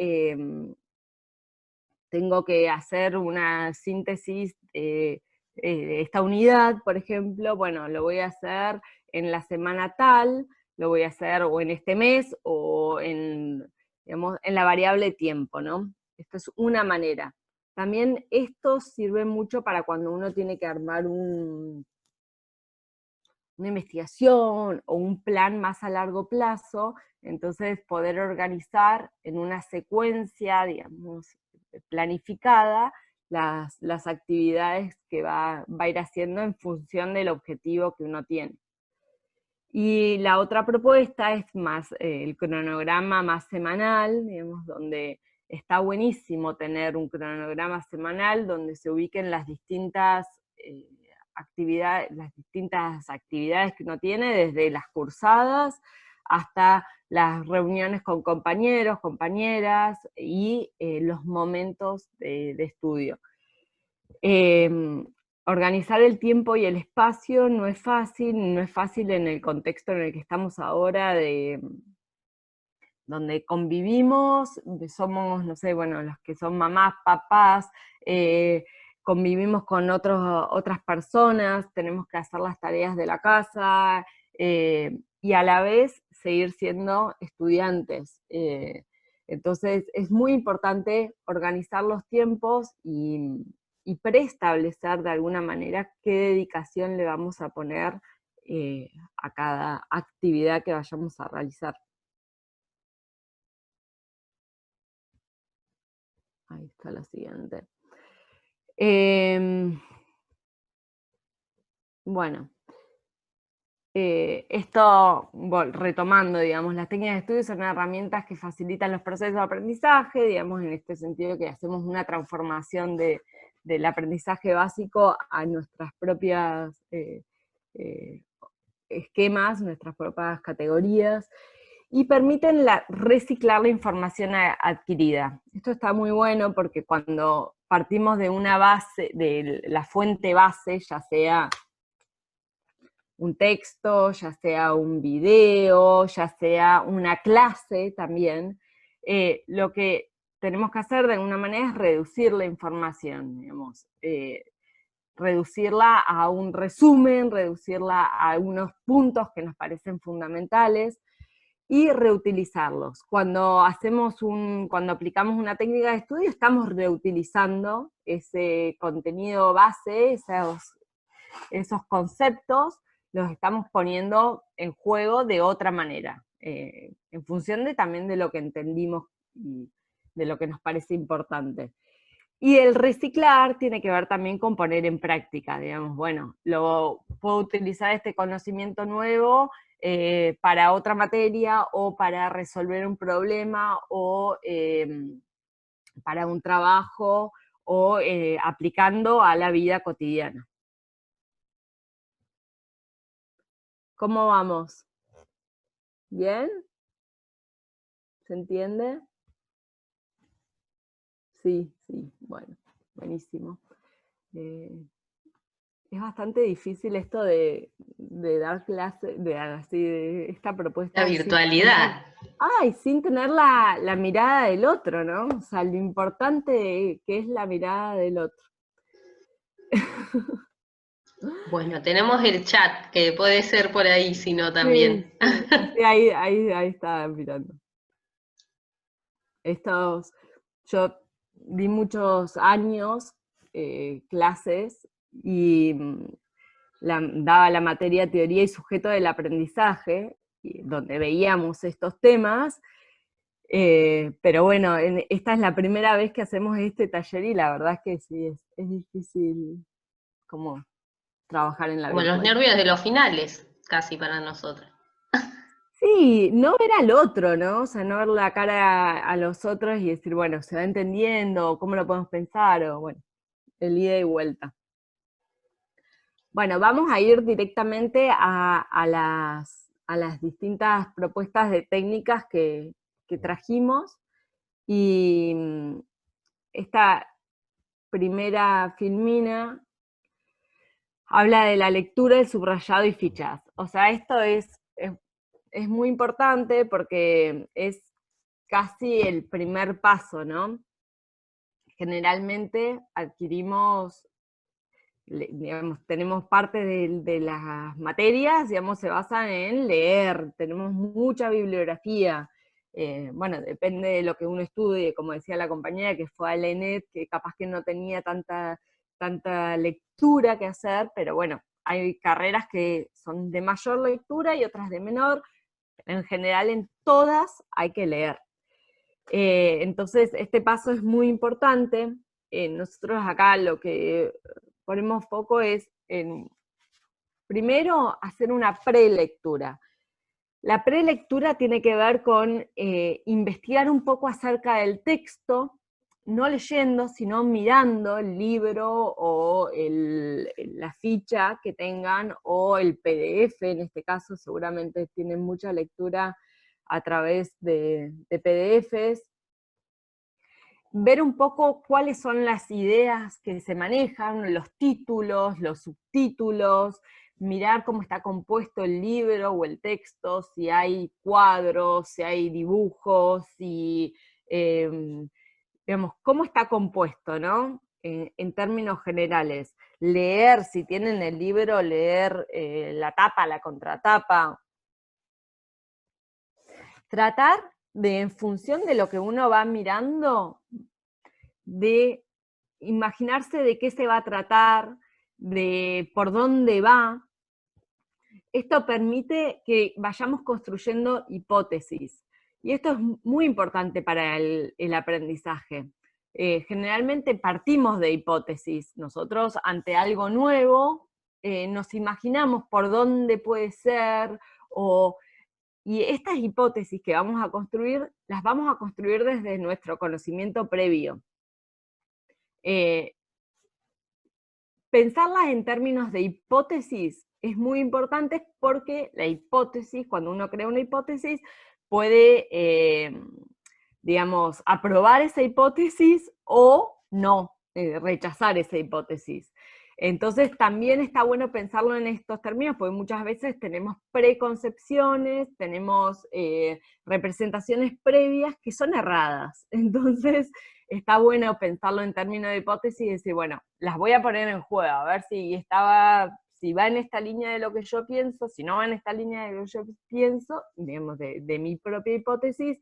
hacer una síntesis de esta unidad, por ejemplo, bueno, lo voy a hacer en la semana tal, lo voy a hacer o en este mes, o digamos, en la variable tiempo, ¿no? Esto es una manera. También esto sirve mucho para cuando uno tiene que armar una investigación o un plan más a largo plazo, entonces poder organizar en una secuencia, digamos, planificada, las actividades que va a ir haciendo en función del objetivo que uno tiene. Y la otra propuesta es más el cronograma más semanal, digamos, donde está buenísimo tener un cronograma semanal donde se ubiquen las distintas actividades que uno tiene, desde las cursadas hasta las reuniones con compañeros, compañeras y los momentos de estudio. Organizar el tiempo y el espacio no es fácil en el contexto en el que estamos ahora, donde convivimos, somos, no sé, bueno, los que son mamás, papás, convivimos con otras personas, tenemos que hacer las tareas de la casa, y a la vez seguir siendo estudiantes. Entonces es muy importante organizar los tiempos y preestablecer de alguna manera qué dedicación le vamos a poner a cada actividad que vayamos a realizar. Ahí está la siguiente. Bueno, esto, retomando, digamos, las técnicas de estudio son herramientas que facilitan los procesos de aprendizaje, digamos, en este sentido que hacemos una transformación del aprendizaje básico a nuestras propias esquemas, nuestras propias categorías, y permiten reciclar la información adquirida. Esto está muy bueno porque cuando partimos de una base, de la fuente base, ya sea un texto, ya sea un video, ya sea una clase también, lo que tenemos que hacer de alguna manera es reducir la información, digamos, reducirla a un resumen, reducirla a algunos puntos que nos parecen fundamentales, y reutilizarlos. Cuando aplicamos una técnica de estudio, estamos reutilizando ese contenido base, esos conceptos, los estamos poniendo en juego de otra manera, en función también de lo que entendimos y de lo que nos parece importante. Y el reciclar tiene que ver también con poner en práctica, digamos, bueno, puedo utilizar este conocimiento nuevo para otra materia, o para resolver un problema, o para un trabajo, o aplicando a la vida cotidiana. ¿Cómo vamos? ¿Bien? ¿Se entiende? Sí, bueno, buenísimo. Es bastante difícil esto de dar clase, de esta propuesta. La virtualidad. Sin tener la mirada del otro, ¿no? O sea, lo importante que es la mirada del otro. Bueno, tenemos el chat, que puede ser por ahí, si no también. Sí, ahí está mirando. Yo di muchos años clases y daba la materia teoría y sujeto del aprendizaje, donde veíamos estos temas, pero bueno, esta es la primera vez que hacemos este taller y la verdad es que sí, es difícil como trabajar en la Como los nervios de los finales, casi para nosotros. Sí, no ver al otro, ¿no? O sea, no ver la cara a los otros y decir, bueno, se va entendiendo, cómo lo podemos pensar, o bueno, el ida y vuelta. Bueno, vamos a ir directamente a las distintas propuestas de técnicas que trajimos, y esta primera filmina habla de la lectura, el subrayado y fichas. O sea, esto es muy importante porque es casi el primer paso, ¿no? Generalmente adquirimos, digamos, tenemos parte de las materias, digamos, se basan en leer, tenemos mucha bibliografía, bueno, depende de lo que uno estudie, como decía la compañera que fue a la ENED, que capaz que no tenía tanta lectura que hacer, pero bueno, hay carreras que son de mayor lectura y otras de menor. En general, en todas hay que leer. Entonces, este paso es muy importante. Nosotros acá lo que ponemos foco es en primero, hacer una prelectura. La prelectura tiene que ver con investigar un poco acerca del texto, no leyendo, sino mirando el libro o la ficha que tengan, o el PDF, en este caso seguramente tienen mucha lectura a través de PDFs. Ver un poco cuáles son las ideas que se manejan, los títulos, los subtítulos, mirar cómo está compuesto el libro o el texto, si hay cuadros, si hay dibujos, si, digamos, cómo está compuesto, ¿no? En términos generales. Leer, si tienen el libro, leer la tapa, la contratapa. Tratar de, en función de lo que uno va mirando, de imaginarse de qué se va a tratar, de por dónde va. Esto permite que vayamos construyendo hipótesis. Y esto es muy importante para el aprendizaje. Generalmente partimos de hipótesis. Nosotros, ante algo nuevo, nos imaginamos por dónde puede ser, y estas hipótesis que vamos a construir, las vamos a construir desde nuestro conocimiento previo. Pensarlas en términos de hipótesis es muy importante, porque la hipótesis, cuando uno crea una hipótesis, puede, digamos, aprobar esa hipótesis o no, rechazar esa hipótesis. Entonces también está bueno pensarlo en estos términos, porque muchas veces tenemos preconcepciones, tenemos representaciones previas que son erradas. Entonces está bueno pensarlo en términos de hipótesis y decir, bueno, las voy a poner en juego, a ver si va en esta línea de lo que yo pienso, si no va en esta línea de lo que yo pienso, digamos, de mi propia hipótesis,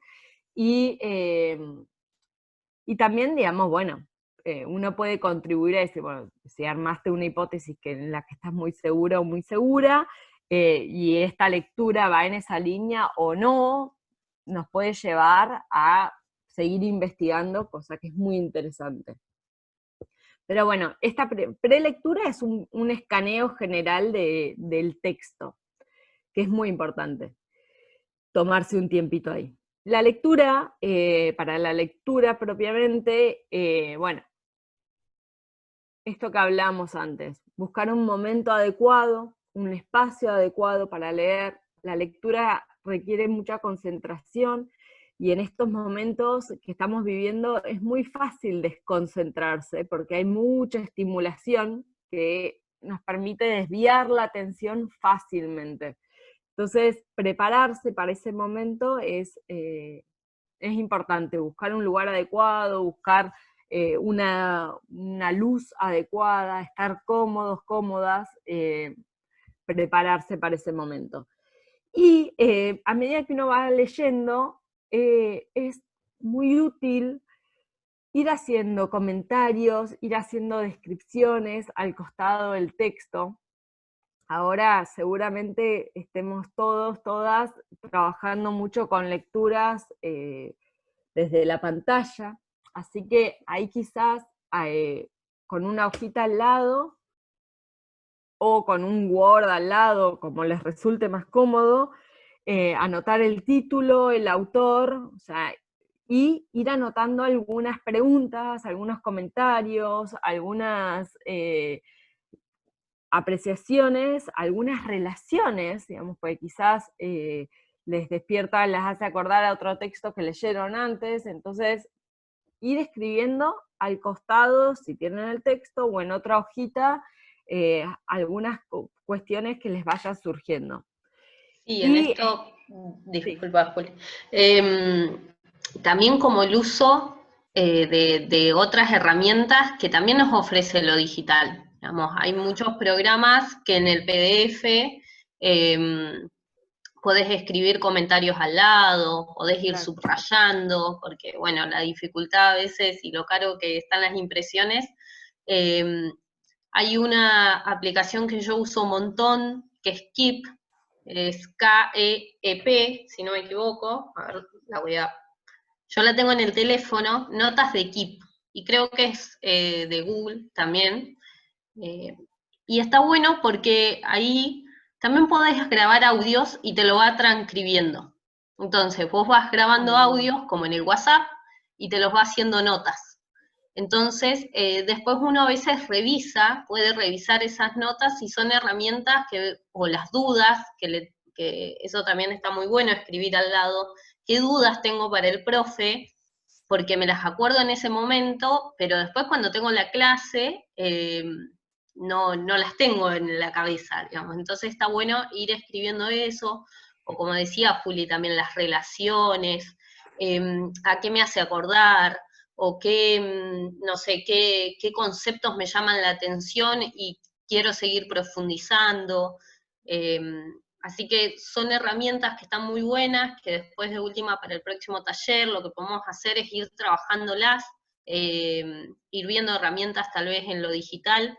y también, digamos, bueno, uno puede contribuir a decir, bueno, si armaste una hipótesis en la que estás muy segura o muy segura, y esta lectura va en esa línea o no, nos puede llevar a seguir investigando, cosa que es muy interesante. Pero bueno, esta prelectura es un escaneo general del texto, que es muy importante, tomarse un tiempito ahí. La lectura, para la lectura propiamente, bueno, esto que hablamos antes, buscar un momento adecuado, un espacio adecuado para leer. La lectura requiere mucha concentración, y en estos momentos que estamos viviendo es muy fácil desconcentrarse, porque hay mucha estimulación que nos permite desviar la atención fácilmente. Entonces, prepararse para ese momento es importante, buscar un lugar adecuado, buscar una luz adecuada, estar cómodos, cómodas, prepararse para ese momento. Y a medida que uno va leyendo, es muy útil ir haciendo comentarios, ir haciendo descripciones al costado del texto. Ahora seguramente estemos todas trabajando mucho con lecturas desde la pantalla, así que ahí quizás con una hojita al lado, o con un Word al lado, como les resulte más cómodo, anotar el título, el autor, o sea, y ir anotando algunas preguntas, algunos comentarios, algunas apreciaciones, algunas relaciones, digamos, porque quizás les despierta, les hace acordar a otro texto que leyeron antes. Entonces ir escribiendo al costado, si tienen el texto, o en otra hojita, algunas cuestiones que les vayan surgiendo. Sí, en esto, disculpa, Juli, también como el uso de otras herramientas que también nos ofrece lo digital. Digamos, hay muchos programas que en el PDF podés escribir comentarios al lado, podés ir subrayando, porque bueno, la dificultad a veces y lo caro que están las impresiones. Hay una aplicación que yo uso un montón, que es Keep, es K-E-E-P, si no me equivoco. A ver, yo la tengo en el teléfono, Notas de Keep, y creo que es de Google también. Y está bueno porque ahí también podés grabar audios y te lo va transcribiendo. Entonces, vos vas grabando audios, como en el WhatsApp, y te los va haciendo notas. Entonces, después uno a veces puede revisar esas notas si son herramientas o las dudas, que eso también está muy bueno escribir al lado, qué dudas tengo para el profe, porque me las acuerdo en ese momento, pero después cuando tengo la clase, no las tengo en la cabeza, digamos. Entonces está bueno ir escribiendo eso, o como decía Juli, también las relaciones, a qué me hace acordar, o qué, no sé, qué conceptos me llaman la atención y quiero seguir profundizando. Así que son herramientas que están muy buenas, que después de última para el próximo taller lo que podemos hacer es ir trabajándolas, ir viendo herramientas tal vez en lo digital,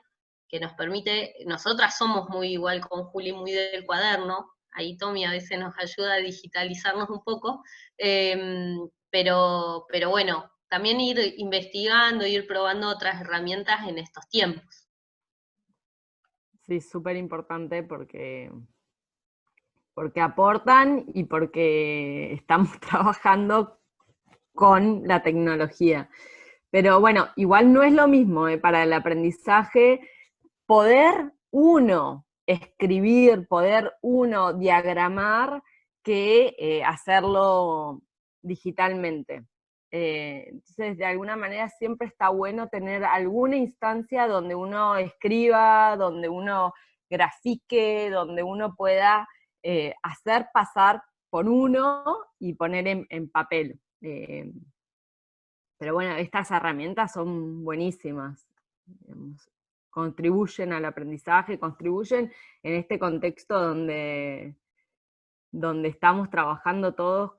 que nos permite, nosotras somos muy igual con Juli, muy del cuaderno, ahí Tommy a veces nos ayuda a digitalizarnos un poco, pero bueno, también ir investigando, ir probando otras herramientas en estos tiempos. Sí, súper importante porque aportan y porque estamos trabajando con la tecnología. Pero bueno, igual no es lo mismo para el aprendizaje poder uno escribir, poder uno diagramar, que hacerlo digitalmente. Entonces, de alguna manera siempre está bueno tener alguna instancia donde uno escriba, donde uno grafique, donde uno pueda hacer pasar por uno y poner en papel. Pero bueno, estas herramientas son buenísimas, digamos, contribuyen al aprendizaje, contribuyen en este contexto donde estamos trabajando todos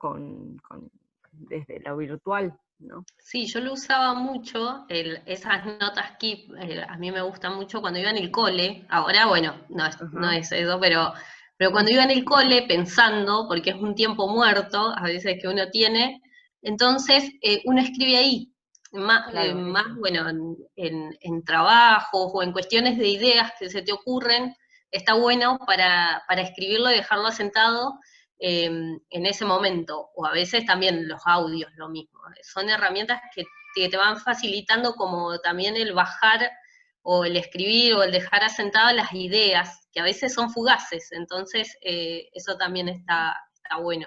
desde lo virtual, ¿no? Sí, yo lo usaba mucho, esas notas Keep, a mí me gustan mucho cuando iba en el cole, ahora bueno, no es eso, pero cuando iba en el cole pensando, porque es un tiempo muerto, a veces que uno tiene, entonces uno escribe ahí, más bueno, en trabajos o en cuestiones de ideas que se te ocurren, está bueno para escribirlo y dejarlo asentado en ese momento, o a veces también los audios, lo mismo. Son herramientas que te van facilitando como también el bajar o el escribir o el dejar asentadas las ideas, que a veces son fugaces, entonces eso también está bueno.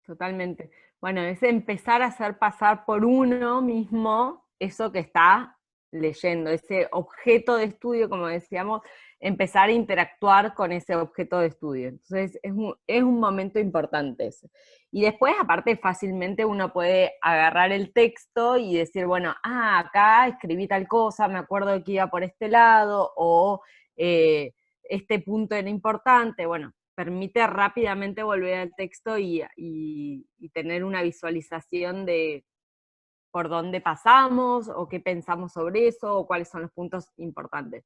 Totalmente. Bueno, es empezar a hacer pasar por uno mismo eso que está leyendo, ese objeto de estudio, como decíamos, empezar a interactuar con ese objeto de estudio. Entonces es un momento importante ese. Y después, aparte, fácilmente uno puede agarrar el texto y decir, bueno, acá escribí tal cosa, me acuerdo que iba por este lado, o este punto era importante, bueno, permite rápidamente volver al texto y tener una visualización de por dónde pasamos, o qué pensamos sobre eso, o cuáles son los puntos importantes.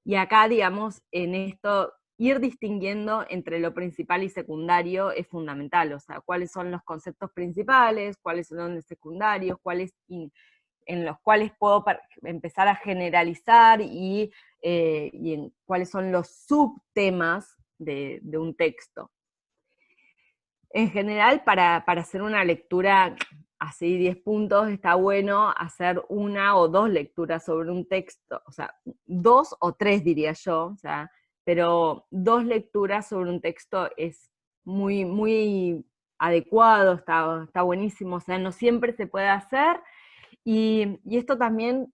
Y acá, digamos, en esto, ir distinguiendo entre lo principal y secundario es fundamental, o sea, cuáles son los conceptos principales, cuáles son los secundarios, cuáles en los cuales puedo empezar a generalizar y en cuáles son los subtemas de un texto. En general, para hacer una lectura así 10 puntos, está bueno hacer una o dos lecturas sobre un texto, o sea, 2 o 3 diría yo, o sea, pero 2 lecturas sobre un texto es muy, muy adecuado, está buenísimo, o sea, no siempre se puede hacer, y esto también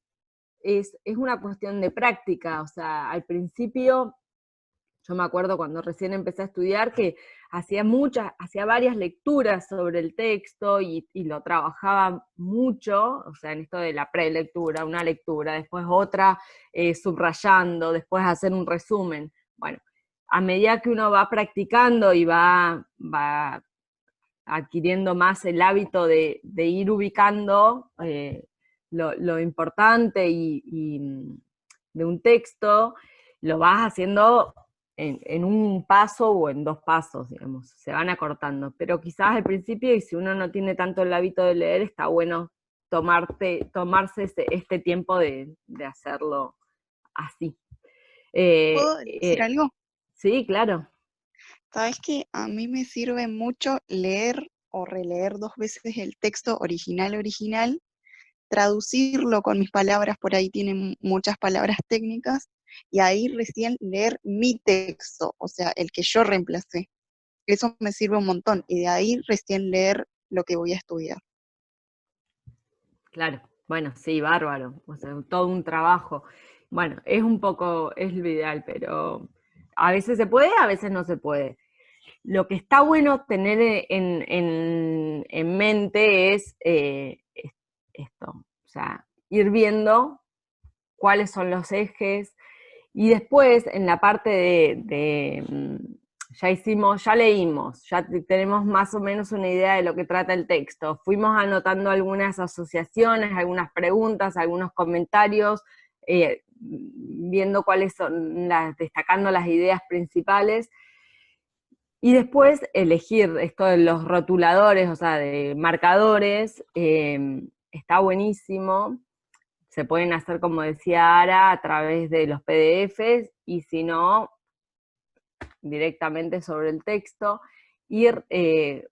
es una cuestión de práctica, o sea, al principio, yo me acuerdo cuando recién empecé a estudiar que hacía varias lecturas sobre el texto y lo trabajaba mucho, o sea, en esto de la prelectura, una lectura, después otra subrayando, después hacer un resumen. Bueno, a medida que uno va practicando y va adquiriendo más el hábito de ir ubicando lo importante y de un texto, lo vas haciendo en un paso o en 2 pasos, digamos, se van acortando. Pero quizás al principio, y si uno no tiene tanto el hábito de leer, está bueno tomarse este tiempo de hacerlo así. ¿Puedo decir algo? Sí, claro. Sabes que a mí me sirve mucho leer o releer 2 veces el texto original, traducirlo con mis palabras, por ahí tienen muchas palabras técnicas, y ahí recién leer mi texto, o sea, el que yo reemplacé. Eso me sirve un montón, y de ahí recién leer lo que voy a estudiar. Claro, bueno, sí, bárbaro, o sea, todo un trabajo. Bueno, es lo ideal, pero a veces se puede, a veces no se puede. Lo que está bueno tener en mente es esto, o sea, ir viendo cuáles son los ejes, y después en la parte ya leímos, ya tenemos más o menos una idea de lo que trata el texto, fuimos anotando algunas asociaciones, algunas preguntas, algunos comentarios, viendo cuáles son destacando las ideas principales, y después elegir esto de los rotuladores, o sea, de marcadores, está buenísimo. Se pueden hacer, como decía Ara, a través de los PDFs, y si no, directamente sobre el texto, ir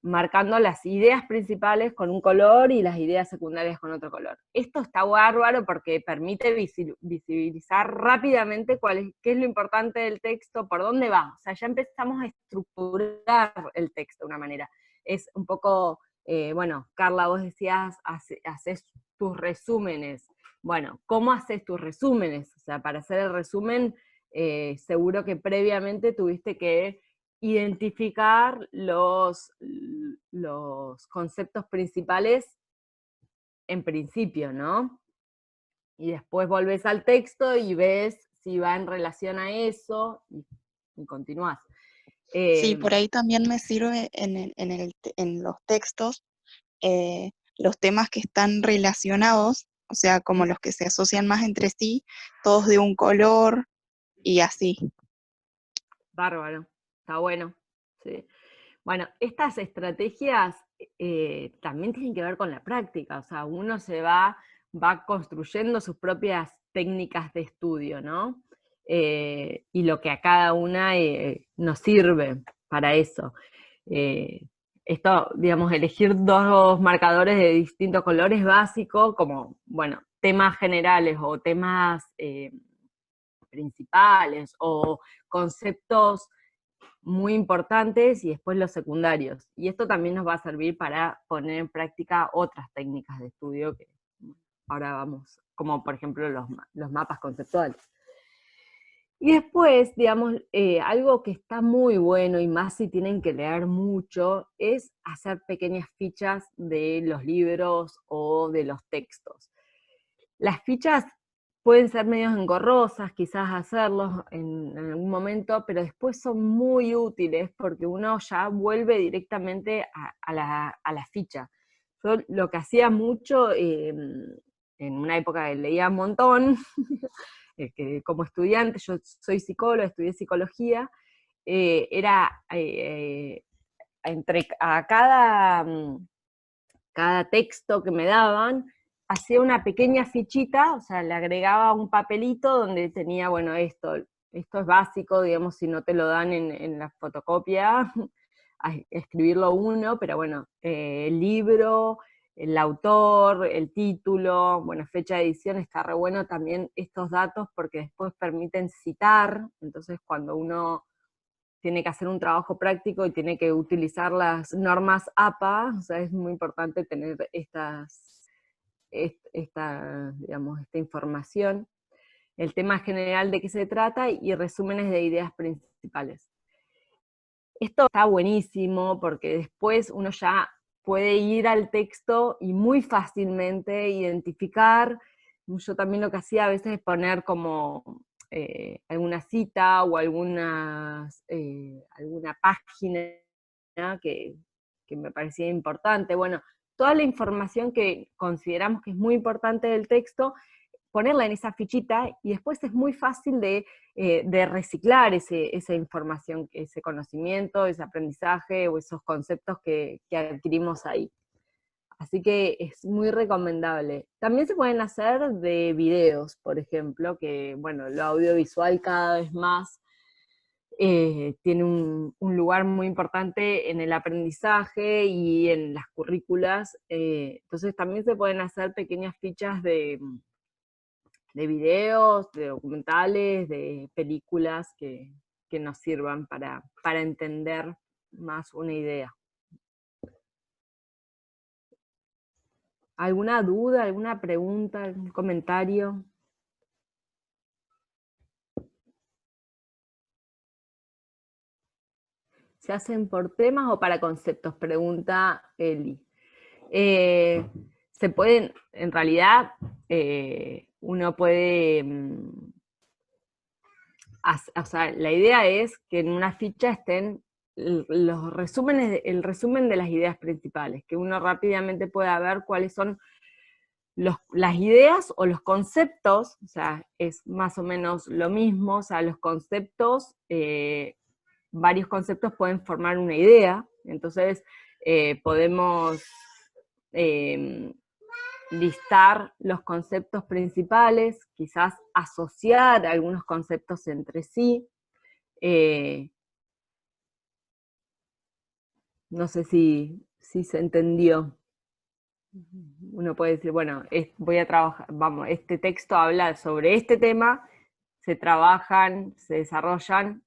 marcando las ideas principales con un color y las ideas secundarias con otro color. Esto está bárbaro porque permite visibilizar rápidamente qué es lo importante del texto, por dónde va. O sea, ya empezamos a estructurar el texto de una manera. Es un poco, bueno, Carla, vos decías, haces tus resúmenes. Bueno, ¿cómo haces tus resúmenes? O sea, para hacer el resumen, seguro que previamente tuviste que identificar los conceptos principales en principio, ¿no? Y después volvés al texto y ves si va en relación a eso, y continuás. Sí, por ahí también me sirve en los textos los temas que están relacionados, o sea, como los que se asocian más entre sí, todos de un color y así. Bárbaro, está bueno. Sí. Bueno, estas estrategias también tienen que ver con la práctica, o sea, uno va construyendo sus propias técnicas de estudio, ¿no? Y lo que a cada una nos sirve para eso. Esto, digamos, elegir 2 marcadores de distintos colores básicos, como, bueno, temas generales o temas principales o conceptos muy importantes, y después los secundarios. Y esto también nos va a servir para poner en práctica otras técnicas de estudio que ahora vamos, como por ejemplo los mapas conceptuales. Y después, digamos, algo que está muy bueno, y más si tienen que leer mucho, es hacer pequeñas fichas de los libros o de los textos. Las fichas pueden ser medio engorrosas, quizás hacerlos en algún momento, pero después son muy útiles porque uno ya vuelve directamente a la ficha. Yo lo que hacía mucho, en una época que leía un montón, que como estudiante, yo soy psicóloga, estudié psicología, era a cada texto que me daban, hacía una pequeña fichita, o sea, le agregaba un papelito donde tenía, bueno, esto es básico, digamos, si no te lo dan en la fotocopia, a escribirlo uno, pero bueno, el libro, el autor, el título, bueno, fecha de edición, está re bueno también estos datos porque después permiten citar, entonces cuando uno tiene que hacer un trabajo práctico y tiene que utilizar las normas APA, o sea, es muy importante tener digamos, esta información, el tema general de qué se trata y resúmenes de ideas principales. Esto está buenísimo porque después uno ya puede ir al texto y muy fácilmente identificar. Yo también lo que hacía a veces es poner como alguna cita o alguna página que me parecía importante. Bueno, toda la información que consideramos que es muy importante del texto, ponerla en esa fichita, y después es muy fácil de reciclar esa información, ese conocimiento, ese aprendizaje o esos conceptos que adquirimos ahí. Así que es muy recomendable. También se pueden hacer de videos, por ejemplo, que bueno, lo audiovisual cada vez más tiene un lugar muy importante en el aprendizaje y en las currículas. Entonces también se pueden hacer pequeñas fichas de videos, de documentales, de películas que nos sirvan para entender más una idea. ¿Alguna duda, alguna pregunta, algún comentario? ¿Se hacen por temas o para conceptos? Pregunta Eli. Se pueden, en realidad, uno puede, o sea, la idea es que en una ficha estén los resúmenes, el resumen de las ideas principales, que uno rápidamente pueda ver cuáles son las ideas o los conceptos, o sea, es más o menos lo mismo, o sea, los conceptos, varios conceptos pueden formar una idea, entonces podemos listar los conceptos principales, quizás asociar algunos conceptos entre sí. No sé si se entendió. Uno puede decir, bueno, voy a trabajar, vamos, este texto habla sobre este tema, se trabajan, se desarrollan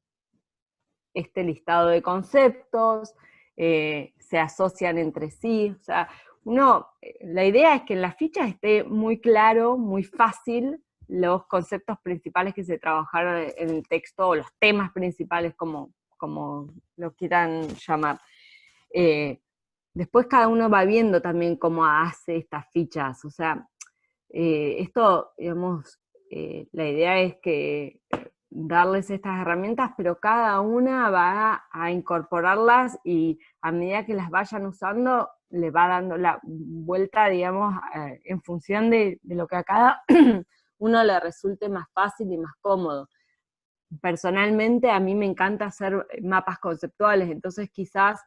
este listado de conceptos, se asocian entre sí, o sea, la idea es que en las fichas esté muy claro, muy fácil, los conceptos principales que se trabajaron en el texto, o los temas principales, como lo quieran llamar. Después cada uno va viendo también cómo hace estas fichas, o sea, esto, digamos, la idea es que darles estas herramientas, pero cada una va a incorporarlas y a medida que las vayan usando, le va dando la vuelta, digamos, en función de lo que a cada uno le resulte más fácil y más cómodo. Personalmente, a mí me encanta hacer mapas conceptuales, entonces quizás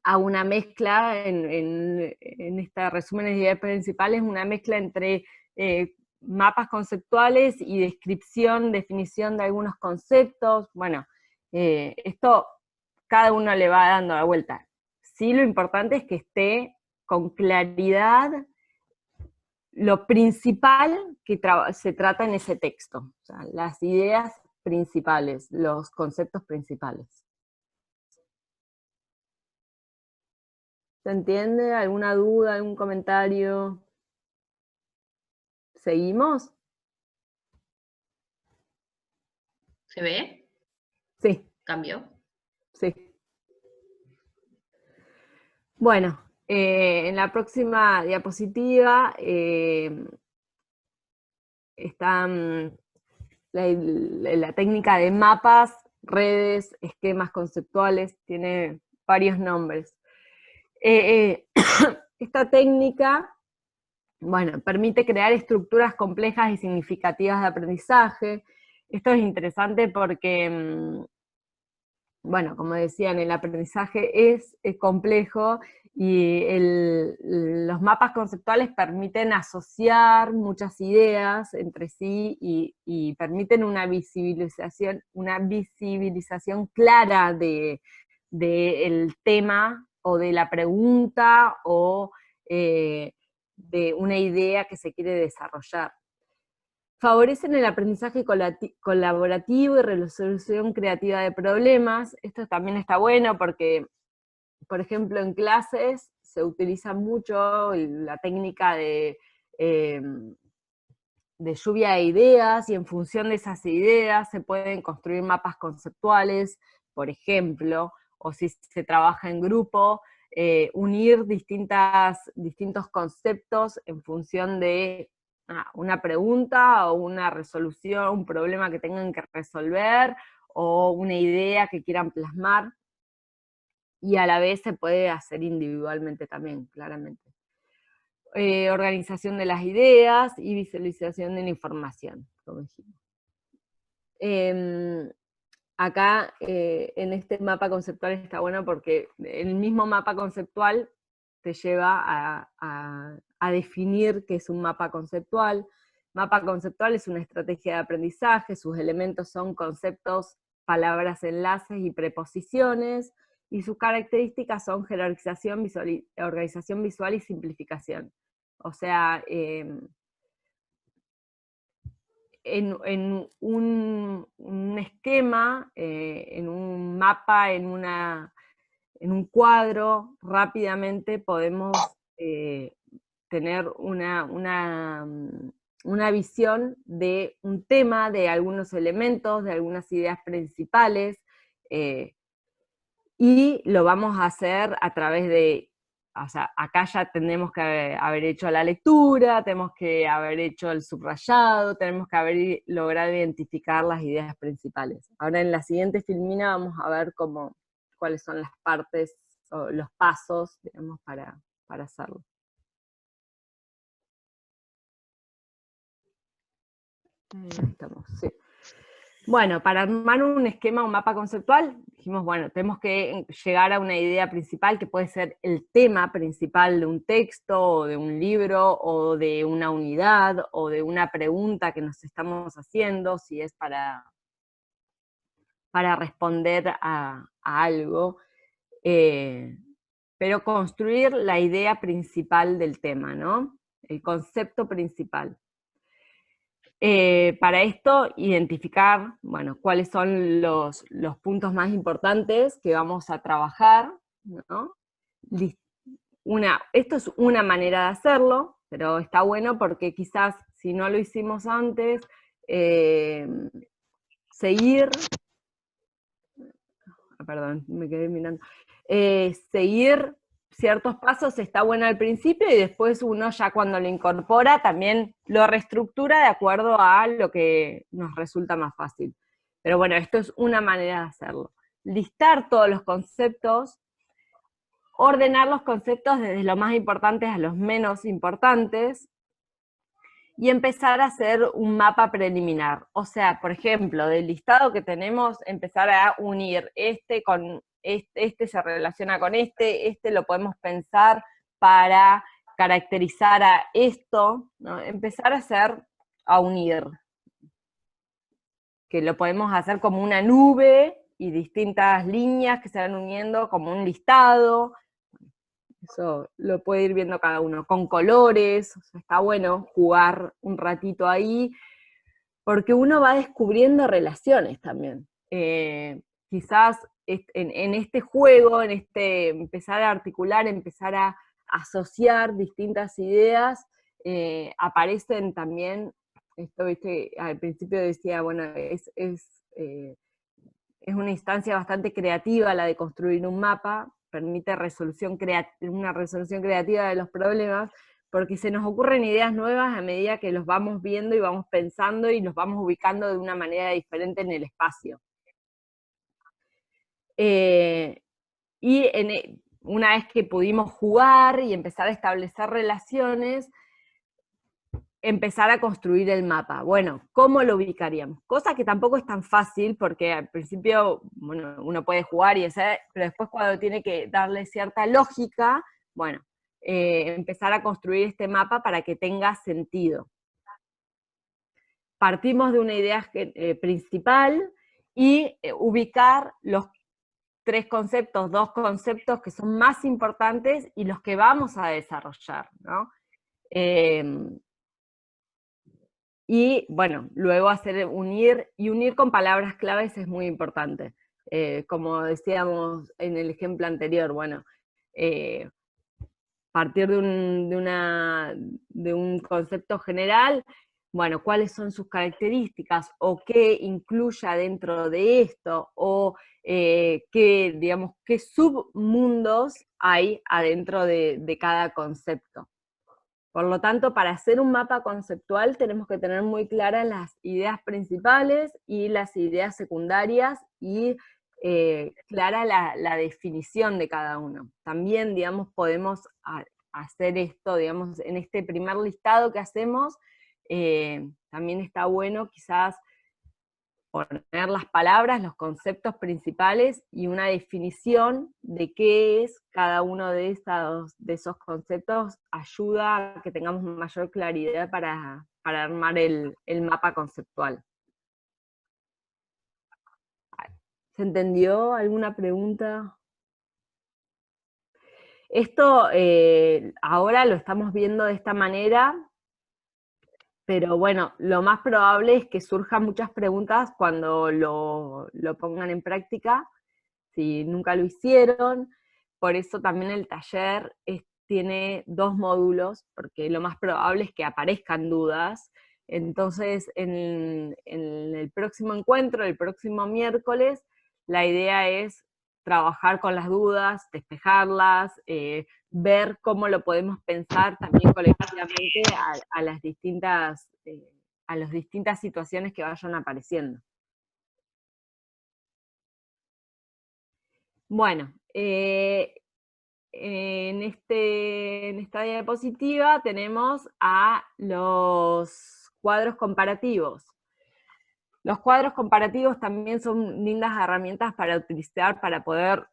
hago una mezcla en este resumen de ideas principales, una mezcla entre mapas conceptuales y definición de algunos conceptos. Bueno, esto cada uno le va dando la vuelta. Sí, lo importante es que esté con claridad lo principal que se trata en ese texto, o sea, las ideas principales, los conceptos principales. ¿Se entiende? ¿Alguna duda, algún comentario? ¿Seguimos? ¿Se ve? Sí. ¿Cambió? Sí. Bueno, en la próxima diapositiva está la técnica de mapas, redes, esquemas conceptuales, tiene varios nombres. Esta técnica, bueno, permite crear estructuras complejas y significativas de aprendizaje. Esto es interesante porque, bueno, como decían, el aprendizaje es complejo y los mapas conceptuales permiten asociar muchas ideas entre sí y permiten una visibilización clara del tema o de la pregunta o de una idea que se quiere desarrollar. Favorecen el aprendizaje colaborativo y resolución creativa de problemas. Esto también está bueno porque, por ejemplo, en clases se utiliza mucho la técnica de lluvia de ideas, y en función de esas ideas se pueden construir mapas conceptuales, por ejemplo, o si se trabaja en grupo, unir distintos conceptos en función de una pregunta o una resolución, un problema que tengan que resolver, o una idea que quieran plasmar, y a la vez se puede hacer individualmente también, claramente. Organización de las ideas y visualización de la información, como dijimos. Acá, en este mapa conceptual está bueno porque el mismo mapa conceptual te lleva a definir qué es un mapa conceptual. Mapa conceptual es una estrategia de aprendizaje, sus elementos son conceptos, palabras, enlaces y preposiciones, y sus características son jerarquización, organización visual y simplificación. O sea, en un esquema, en un mapa, en un cuadro, rápidamente podemos tener una visión de un tema, de algunos elementos, de algunas ideas principales, y lo vamos a hacer a través de, o sea, acá ya tenemos que haber hecho la lectura, tenemos que haber hecho el subrayado, tenemos que haber logrado identificar las ideas principales. Ahora en la siguiente filmina vamos a ver cuáles son las partes o los pasos, digamos, para hacerlo. Ahí estamos, sí. Bueno, para armar un esquema, un mapa conceptual, dijimos, bueno, tenemos que llegar a una idea principal que puede ser el tema principal de un texto, o de un libro, o de una unidad, o de una pregunta que nos estamos haciendo, si es para responder a algo, pero construir la idea principal del tema, ¿no? El concepto principal. Para esto, identificar, bueno, cuáles son los puntos más importantes que vamos a trabajar, ¿no? Esto es una manera de hacerlo, pero está bueno porque quizás si no lo hicimos antes, perdón, me quedé mirando, seguir ciertos pasos está bueno al principio y después uno ya cuando lo incorpora también lo reestructura de acuerdo a lo que nos resulta más fácil. Pero bueno, esto es una manera de hacerlo. Listar todos los conceptos, ordenar los conceptos desde los más importantes a los menos importantes, y empezar a hacer un mapa preliminar. O sea, por ejemplo, del listado que tenemos, empezar a unir con este se relaciona con este lo podemos pensar para caracterizar a esto, ¿no? Empezar a unir, que lo podemos hacer como una nube y distintas líneas que se van uniendo como un listado. Eso lo puede ir viendo cada uno, con colores, o sea, está bueno jugar un ratito ahí, porque uno va descubriendo relaciones también. Quizás en este juego, empezar a articular, empezar a asociar distintas ideas, aparecen también, esto, ¿viste? Al principio decía, bueno, es una instancia bastante creativa la de construir un mapa, permite una resolución creativa de los problemas, porque se nos ocurren ideas nuevas a medida que los vamos viendo y vamos pensando y los vamos ubicando de una manera diferente en el espacio. Una vez que pudimos jugar y empezar a establecer relaciones, empezar a construir el mapa. Bueno, ¿cómo lo ubicaríamos? Cosa que tampoco es tan fácil, porque al principio, bueno, uno puede jugar pero después cuando tiene que darle cierta lógica, bueno, empezar a construir este mapa para que tenga sentido. Partimos de una idea principal y ubicar los dos conceptos que son más importantes y los que vamos a desarrollar, ¿no? Y bueno, luego unir con palabras claves es muy importante. Como decíamos en el ejemplo anterior, bueno, partir de un concepto general, bueno, cuáles son sus características, o qué incluya dentro de esto, o qué submundos hay adentro de cada concepto. Por lo tanto, para hacer un mapa conceptual tenemos que tener muy claras las ideas principales y las ideas secundarias y clara la definición de cada uno. También, digamos, podemos hacer esto, digamos, en este primer listado que hacemos, también está bueno quizás poner las palabras, los conceptos principales y una definición de qué es cada uno de esos conceptos ayuda a que tengamos mayor claridad para armar el mapa conceptual. ¿Se entendió? ¿Alguna pregunta? Esto ahora lo estamos viendo de esta manera, pero bueno, lo más probable es que surjan muchas preguntas cuando lo pongan en práctica, si nunca lo hicieron. Por eso también el taller tiene 2 módulos, porque lo más probable es que aparezcan dudas. Entonces, en el próximo encuentro, el próximo miércoles, la idea es trabajar con las dudas, despejarlas, ver cómo lo podemos pensar también colectivamente a las distintas situaciones que vayan apareciendo. Bueno, en esta diapositiva tenemos a los cuadros comparativos. Los cuadros comparativos también son lindas herramientas para utilizar para poder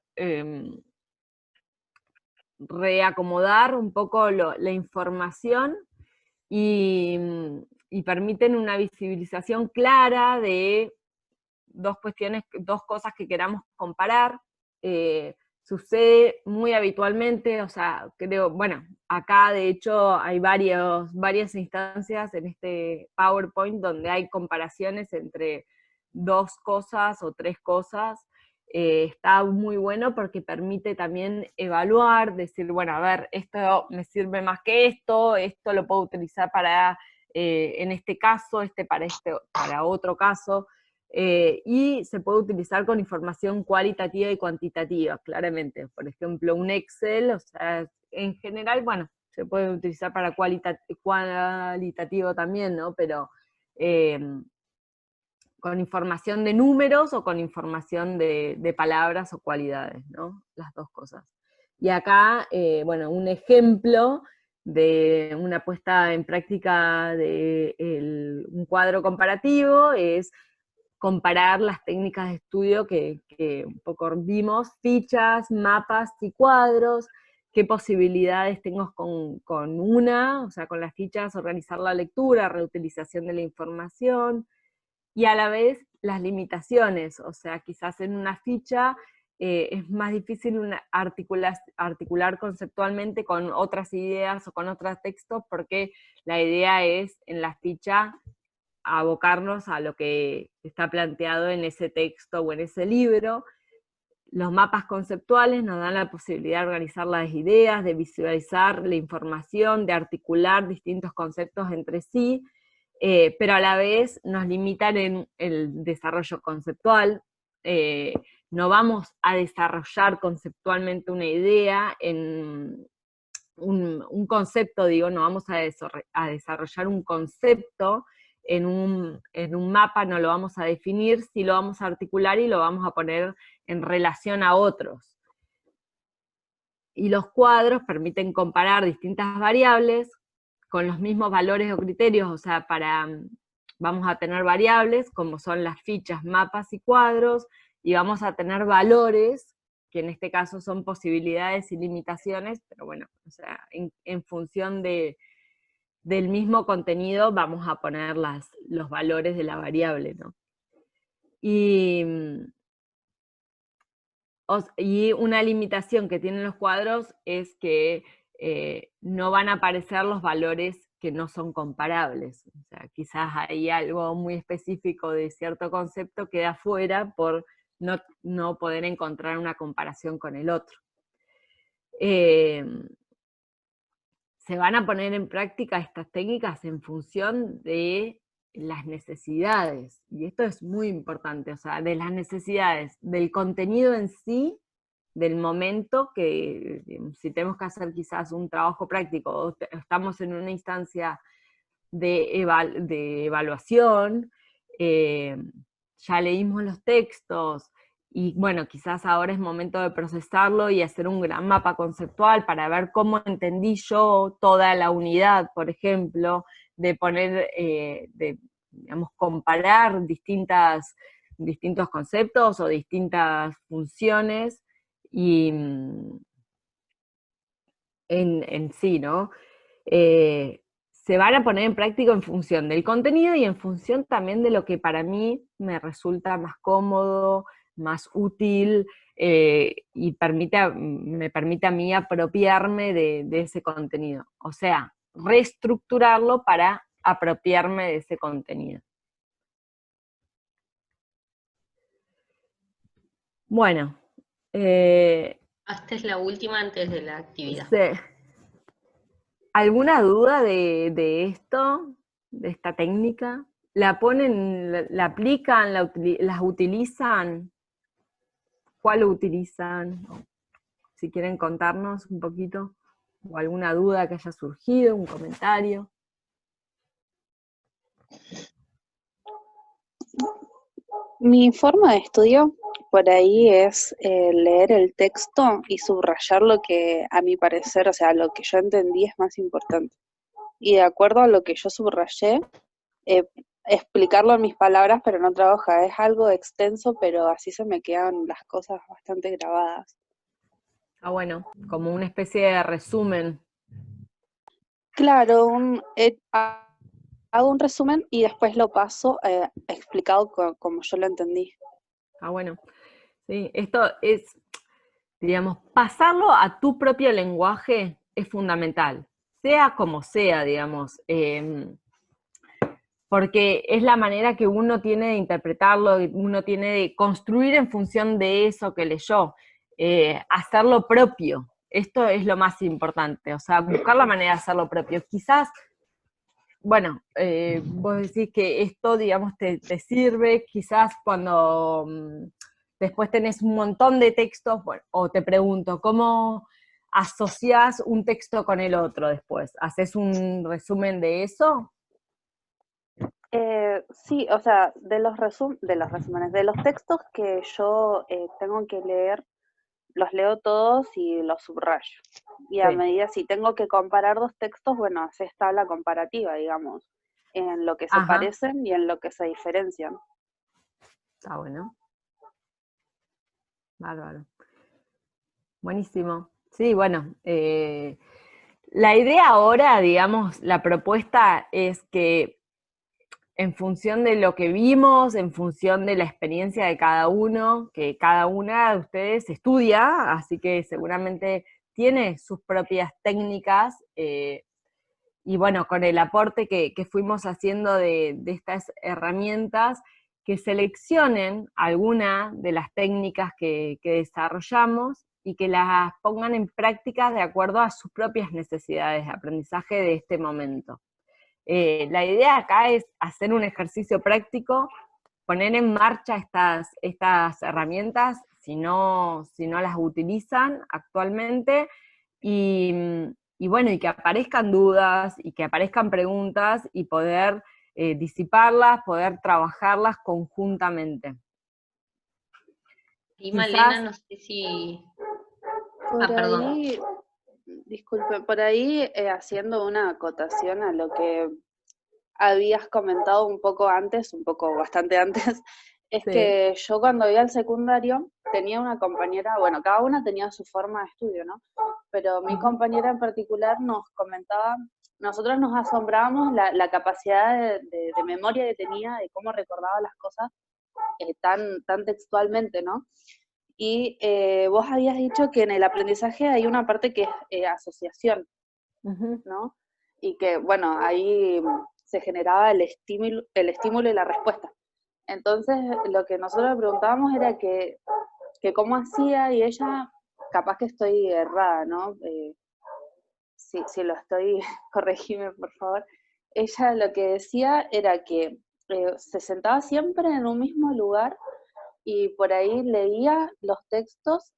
reacomodar un poco la información y permiten una visibilización clara de 2 cosas que queramos comparar. Sucede muy habitualmente, o sea, creo, bueno, acá de hecho hay varias instancias en este PowerPoint donde hay comparaciones entre 2 cosas o 3 cosas. Está muy bueno porque permite también evaluar, decir, bueno, a ver, esto me sirve más que esto lo puedo utilizar para, en este caso, para otro caso. Y se puede utilizar con información cualitativa y cuantitativa, claramente. Por ejemplo, un Excel, o sea, en general, bueno, se puede utilizar para cualitativo también, ¿no? Pero con información de números o con información de palabras o cualidades, ¿no? Las 2 cosas. Y acá, bueno, un ejemplo de una puesta en práctica de un cuadro comparativo es comparar las técnicas de estudio que un poco vimos, fichas, mapas y cuadros, qué posibilidades tengo con una, o sea, con las fichas, organizar la lectura, reutilización de la información, y a la vez las limitaciones, o sea, quizás en una ficha es más difícil articular conceptualmente con otras ideas o con otros textos, porque la idea es en la ficha abocarnos a lo que está planteado en ese texto o en ese libro. Los mapas conceptuales nos dan la posibilidad de organizar las ideas, de visualizar la información, de articular distintos conceptos entre sí, pero a la vez nos limitan en el desarrollo conceptual. No vamos a desarrollar conceptualmente una idea en un concepto, digo, no vamos a desarrollar un concepto en un mapa, no lo vamos a definir, sí lo vamos a articular y lo vamos a poner en relación a otros. Y los cuadros permiten comparar distintas variables con los mismos valores o criterios, o sea, vamos a tener variables como son las fichas, mapas y cuadros, y vamos a tener valores, que en este caso son posibilidades y limitaciones, pero bueno, o sea, en función del mismo contenido vamos a poner los valores de la variable, ¿no? Y una limitación que tienen los cuadros es que no van a aparecer los valores que no son comparables. O sea, quizás hay algo muy específico de cierto concepto que queda fuera por no poder encontrar una comparación con el otro. Se van a poner en práctica estas técnicas en función de las necesidades, y esto es muy importante, o sea, de las necesidades, del contenido en sí, del momento, que si tenemos que hacer quizás un trabajo práctico, o estamos en una instancia de evaluación, ya leímos los textos, y bueno, quizás ahora es momento de procesarlo y hacer un gran mapa conceptual para ver cómo entendí yo toda la unidad, por ejemplo, de poner, digamos, comparar distintos conceptos o distintas funciones y en sí, ¿no? Se van a poner en práctica en función del contenido y en función también de lo que para mí me resulta más cómodo, más útil, y me permite a mí apropiarme de ese contenido. O sea, reestructurarlo para apropiarme de ese contenido. Bueno. Esta es la última antes de la actividad. Sí. ¿Alguna duda de esto, de esta técnica? ¿La ponen, la aplican, las utilizan? ¿Cuál utilizan? Si quieren contarnos un poquito, o alguna duda que haya surgido, un comentario. Mi forma de estudio por ahí es leer el texto y subrayar lo que a mi parecer, o sea, lo que yo entendí es más importante. Y de acuerdo a lo que yo subrayé, explicarlo en mis palabras, pero no trabaja. Es algo extenso, pero así se me quedan las cosas bastante grabadas. Ah, bueno, como una especie de resumen. Claro, hago un resumen y después lo paso explicado como yo lo entendí. Ah, bueno. Sí, esto es, digamos, pasarlo a tu propio lenguaje es fundamental, sea como sea, digamos, porque es la manera que uno tiene de interpretarlo, uno tiene de construir en función de eso que leyó, hacerlo propio. Esto es lo más importante, o sea, buscar la manera de hacerlo propio. Quizás, bueno, vos decís que esto, digamos, te sirve, quizás cuando después tenés un montón de textos, bueno, o te pregunto, ¿cómo asociás un texto con el otro después? ¿Haces un resumen de eso? Sí, o sea, de los resúmenes, de los textos que yo tengo que leer, los leo todos y los subrayo. Y a Sí. medida, si tengo que comparar dos textos, bueno, haces tabla comparativa, digamos, en lo que se Ajá. parecen y en lo que se diferencian. Está bueno. Bárbaro. Buenísimo. Sí, bueno, la idea ahora, digamos, la propuesta es que en función de lo que vimos, en función de la experiencia de cada uno, que cada una de ustedes estudia, así que seguramente tiene sus propias técnicas, y bueno, con el aporte que fuimos haciendo de estas herramientas, que seleccionen alguna de las técnicas que desarrollamos y que las pongan en práctica de acuerdo a sus propias necesidades de aprendizaje de este momento. La idea acá es hacer un ejercicio práctico, poner en marcha estas herramientas si no las utilizan actualmente, y bueno, y que aparezcan dudas, y que aparezcan preguntas, y poder disiparlas, poder trabajarlas conjuntamente. Y Quizás, Malena, no sé si... Por ahí, disculpe, por ahí haciendo una acotación a lo que habías comentado un poco antes, bastante antes, es Sí. que yo cuando iba al secundario tenía una compañera, bueno, cada una tenía su forma de estudio, ¿no? Pero mi compañera en particular nos comentaba, nosotros nos asombrábamos la capacidad de memoria que tenía, de cómo recordaba las cosas tan textualmente, ¿no? Y vos habías dicho que en el aprendizaje hay una parte que es asociación, ¿no? Y que, bueno, ahí se generaba el estímulo y la respuesta. Entonces, lo que nosotros le preguntábamos era que cómo hacía, y ella, capaz que estoy errada, ¿no? Si lo estoy, corregime, por favor. Ella lo que decía era que se sentaba siempre en un mismo lugar y por ahí leía los textos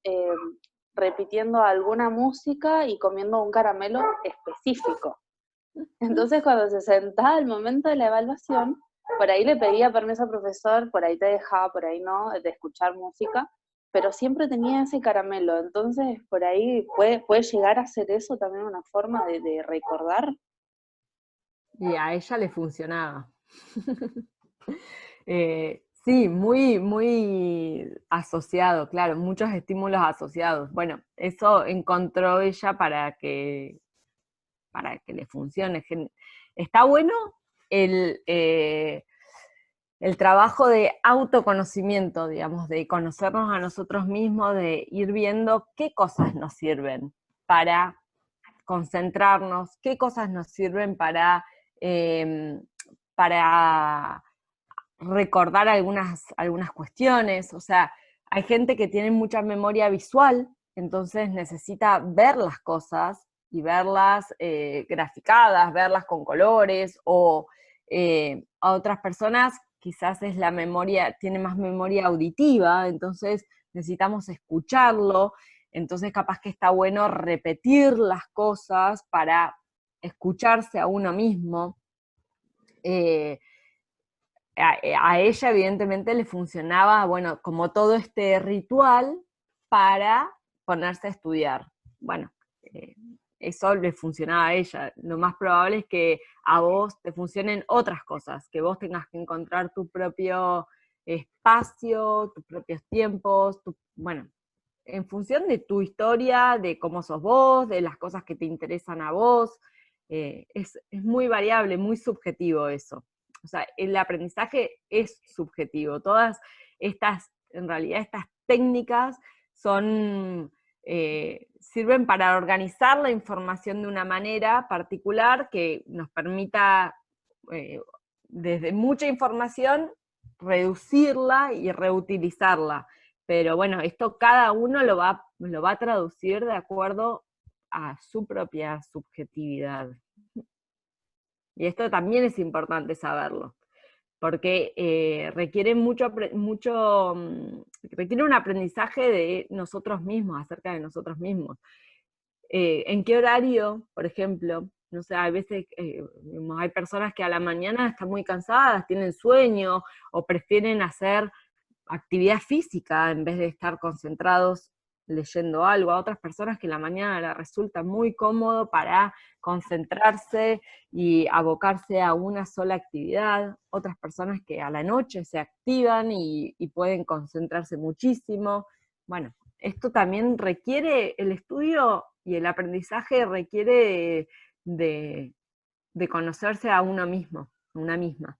repitiendo alguna música y comiendo un caramelo específico. Entonces, cuando se sentaba al momento de la evaluación, por ahí le pedía permiso al profesor, por ahí te dejaba, por ahí no, de escuchar música, pero siempre tenía ese caramelo. Entonces, por ahí puede llegar a ser eso también una forma de recordar. Y a ella le funcionaba. Sí, muy asociado, claro, muchos estímulos asociados. Bueno, eso encontró ella para que le funcione. Está bueno el trabajo de autoconocimiento, digamos, de conocernos a nosotros mismos, de ir viendo qué cosas nos sirven para concentrarnos, qué cosas nos sirven para recordar algunas cuestiones. O sea, hay gente que tiene mucha memoria visual, entonces necesita ver las cosas y verlas graficadas, verlas con colores, o a otras personas quizás tiene más memoria auditiva, entonces necesitamos escucharlo, entonces capaz que está bueno repetir las cosas para escucharse a uno mismo. A ella evidentemente le funcionaba, bueno, como todo este ritual para ponerse a estudiar. Bueno, eso le funcionaba a ella. Lo más probable es que a vos te funcionen otras cosas, que vos tengas que encontrar tu propio espacio, tus propios tiempos, bueno, en función de tu historia, de cómo sos vos, de las cosas que te interesan a vos. Es muy variable, muy subjetivo eso. O sea, el aprendizaje es subjetivo. Todas estas, en realidad, estas técnicas sirven para organizar la información de una manera particular que nos permita, desde mucha información, reducirla y reutilizarla. Pero bueno, esto cada uno lo va a traducir de acuerdo a su propia subjetividad. Y esto también es importante saberlo, porque requiere requiere un aprendizaje de nosotros mismos, acerca de nosotros mismos. ¿En qué horario, por ejemplo? No sé, a veces hay personas que a la mañana están muy cansadas, tienen sueño, o prefieren hacer actividad física en vez de estar concentrados leyendo algo. A otras personas que en la mañana les resulta muy cómodo para concentrarse y abocarse a una sola actividad. Otras personas que a la noche se activan y pueden concentrarse muchísimo. Bueno, esto también requiere, el estudio y el aprendizaje requiere de conocerse a uno mismo, a una misma.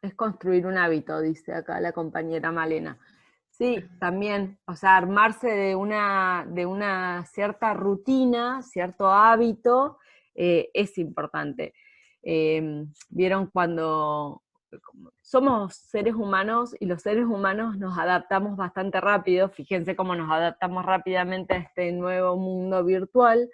Es construir un hábito, dice acá la compañera Malena. Sí, también, o sea, armarse de una cierta rutina, cierto hábito, es importante. Vieron cuando somos seres humanos y los seres humanos nos adaptamos bastante rápido, fíjense cómo nos adaptamos rápidamente a este nuevo mundo virtual.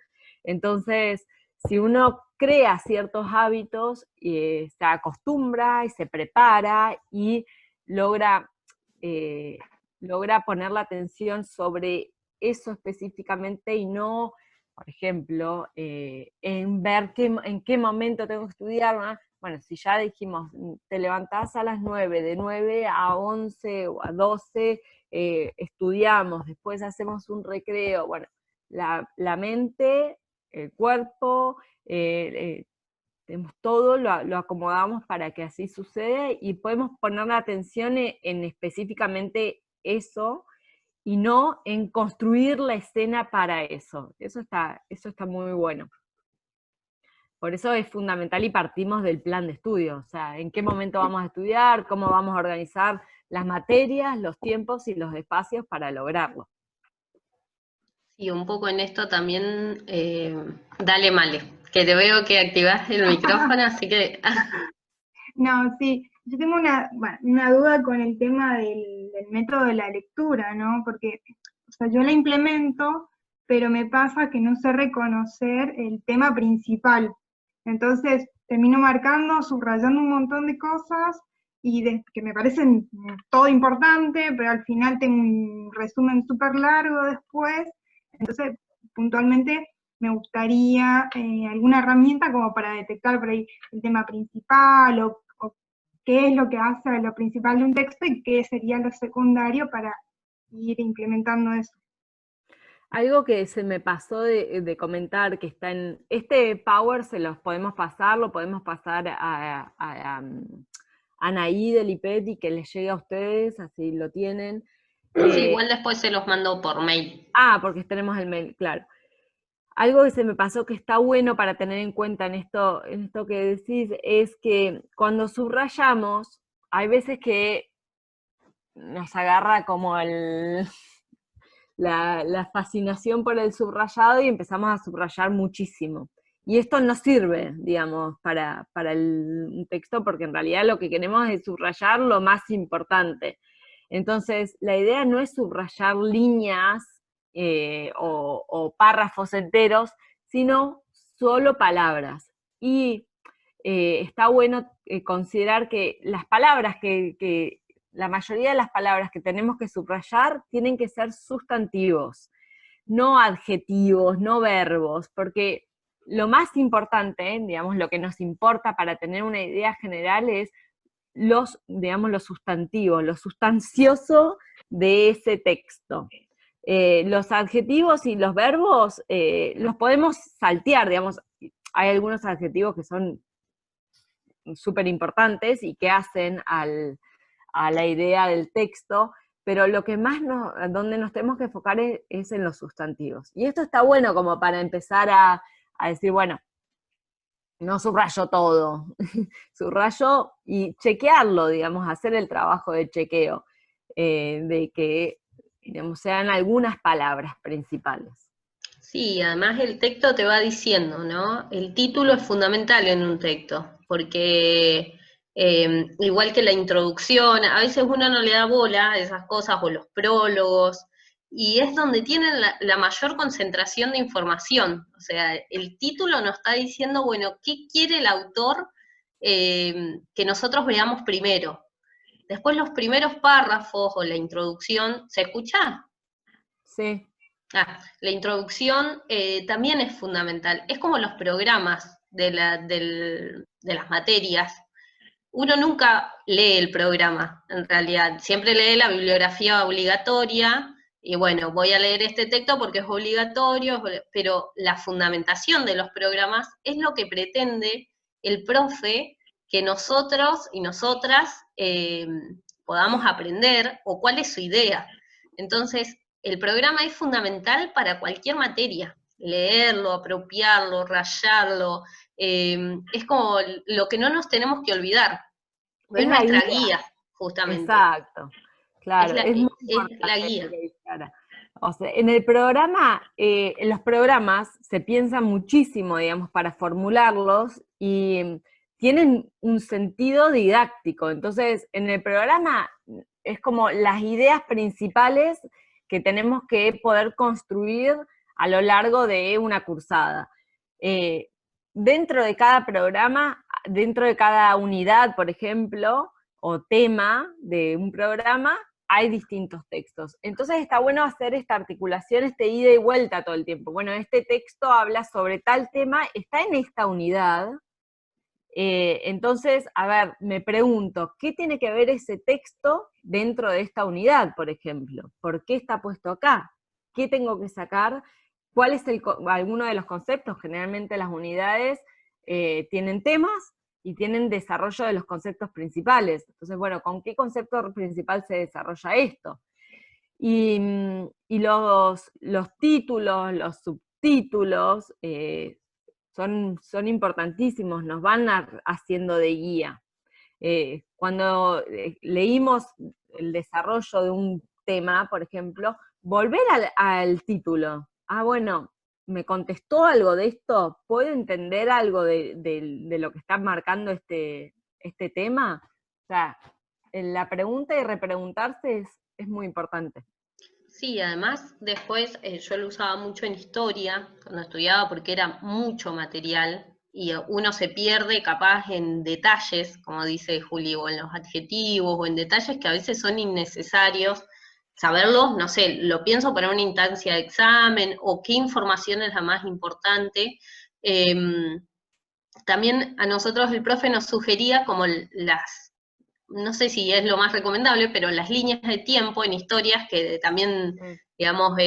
Entonces, si uno crea ciertos hábitos, se acostumbra y se prepara y logra poner la atención sobre eso específicamente y no, por ejemplo, en ver en qué momento tengo que estudiar, ¿no? Bueno, si ya dijimos, te levantás a las 9, de 9 a 11 o a 12, estudiamos, después hacemos un recreo, bueno, la mente, el cuerpo, todo lo acomodamos para que así suceda y podemos poner la atención en específicamente eso y no en construir la escena para eso. Eso está muy bueno. Por eso es fundamental y partimos del plan de estudio, o sea, en qué momento vamos a estudiar, cómo vamos a organizar las materias, los tiempos y los espacios para lograrlo. Y un poco en esto también, dale Male, que te veo que activás el micrófono, así que... No, sí, yo tengo una duda con el tema del método de la lectura, ¿no? Porque, o sea, yo la implemento, pero me pasa que no sé reconocer el tema principal. Entonces, termino marcando, subrayando un montón de cosas que me parecen todo importante, pero al final tengo un resumen súper largo después. Entonces, puntualmente, me gustaría alguna herramienta como para detectar por ahí el tema principal o qué es lo que hace lo principal de un texto y qué sería lo secundario para ir implementando eso. Algo que se me pasó de comentar, que está en este Power, se los podemos pasar, lo podemos pasar a Anaí del IPET y que les llegue a ustedes, así lo tienen. Sí, igual después se los mando por mail. Porque tenemos el mail, claro. Algo que se me pasó que está bueno para tener en cuenta en esto que decís, es que cuando subrayamos, hay veces que nos agarra como la fascinación por el subrayado y empezamos a subrayar muchísimo. Y esto no sirve, digamos, para un texto, porque en realidad lo que queremos es subrayar lo más importante. Entonces, la idea no es subrayar líneas o párrafos enteros, sino solo palabras. Y está bueno considerar que las palabras la mayoría de las palabras que tenemos que subrayar tienen que ser sustantivos, no adjetivos, no verbos, porque lo más importante, digamos, lo que nos importa para tener una idea general es los sustantivos, lo sustancioso de ese texto. Los adjetivos y los verbos los podemos saltear, digamos, hay algunos adjetivos que son súper importantes y que hacen a la idea del texto, pero lo que más donde nos tenemos que enfocar es en los sustantivos. Y esto está bueno como para empezar a decir, bueno, no subrayo todo, subrayo y chequearlo, digamos, hacer el trabajo de chequeo, de que, digamos, sean algunas palabras principales. Sí, además el texto te va diciendo, ¿no? El título es fundamental en un texto, porque igual que la introducción, a veces uno no le da bola a esas cosas, o los prólogos, y es donde tienen la mayor concentración de información. O sea, el título nos está diciendo, bueno, ¿qué quiere el autor que nosotros veamos primero? Después los primeros párrafos o la introducción, ¿se escucha? Sí. La introducción también es fundamental. Es como los programas de las materias. Uno nunca lee el programa, en realidad. Siempre lee la bibliografía obligatoria, y bueno, voy a leer este texto porque es obligatorio, pero la fundamentación de los programas es lo que pretende el profe que nosotros y nosotras podamos aprender, o cuál es su idea. Entonces, el programa es fundamental para cualquier materia. Leerlo, apropiarlo, rayarlo, es como lo que no nos tenemos que olvidar. Es nuestra guía, justamente. Exacto, claro, es muy importante la guía. O sea, en el programa, en los programas se piensa muchísimo, digamos, para formularlos, y tienen un sentido didáctico. Entonces, en el programa es como las ideas principales que tenemos que poder construir a lo largo de una cursada. Dentro de cada programa, dentro de cada unidad, por ejemplo, o tema de un programa, hay distintos textos. Entonces está bueno hacer esta articulación, este ida y vuelta todo el tiempo. Bueno, este texto habla sobre tal tema, está en esta unidad. Entonces, a ver, me pregunto, ¿qué tiene que ver ese texto dentro de esta unidad, por ejemplo? ¿Por qué está puesto acá? ¿Qué tengo que sacar? ¿Cuál es alguno de los conceptos? Generalmente las unidades tienen temas y tienen desarrollo de los conceptos principales. Entonces, bueno, ¿con qué concepto principal se desarrolla esto? Y los títulos, los subtítulos, son importantísimos, nos van haciendo de guía. Cuando leímos el desarrollo de un tema, por ejemplo, volver al título. Bueno, ¿me contestó algo de esto? ¿Puedo entender algo de lo que está marcando este tema? O sea, la pregunta y repreguntarse es muy importante. Sí, además después yo lo usaba mucho en historia, cuando estudiaba, porque era mucho material, y uno se pierde capaz en detalles, como dice Juli, o en los adjetivos, o en detalles que a veces son innecesarios. Saberlos, no sé, lo pienso para una instancia de examen, o qué información es la más importante. También a nosotros el profe nos sugería como no sé si es lo más recomendable, pero las líneas de tiempo en historias que también, digamos,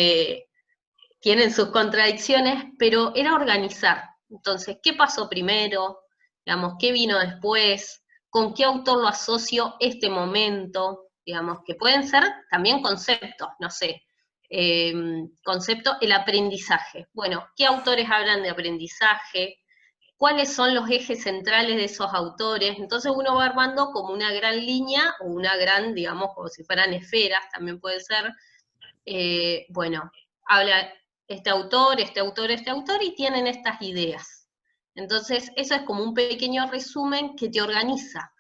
tienen sus contradicciones, pero era organizar. Entonces, ¿qué pasó primero? Digamos, ¿qué vino después? ¿Con qué autor lo asocio este momento? Digamos, que pueden ser también conceptos, no sé, concepto, el aprendizaje. Bueno, ¿qué autores hablan de aprendizaje? ¿Cuáles son los ejes centrales de esos autores? Entonces uno va armando como una gran línea, o una gran, digamos, como si fueran esferas, también puede ser, bueno, habla este autor, este autor, este autor, y tienen estas ideas. Entonces, eso es como un pequeño resumen que te organiza,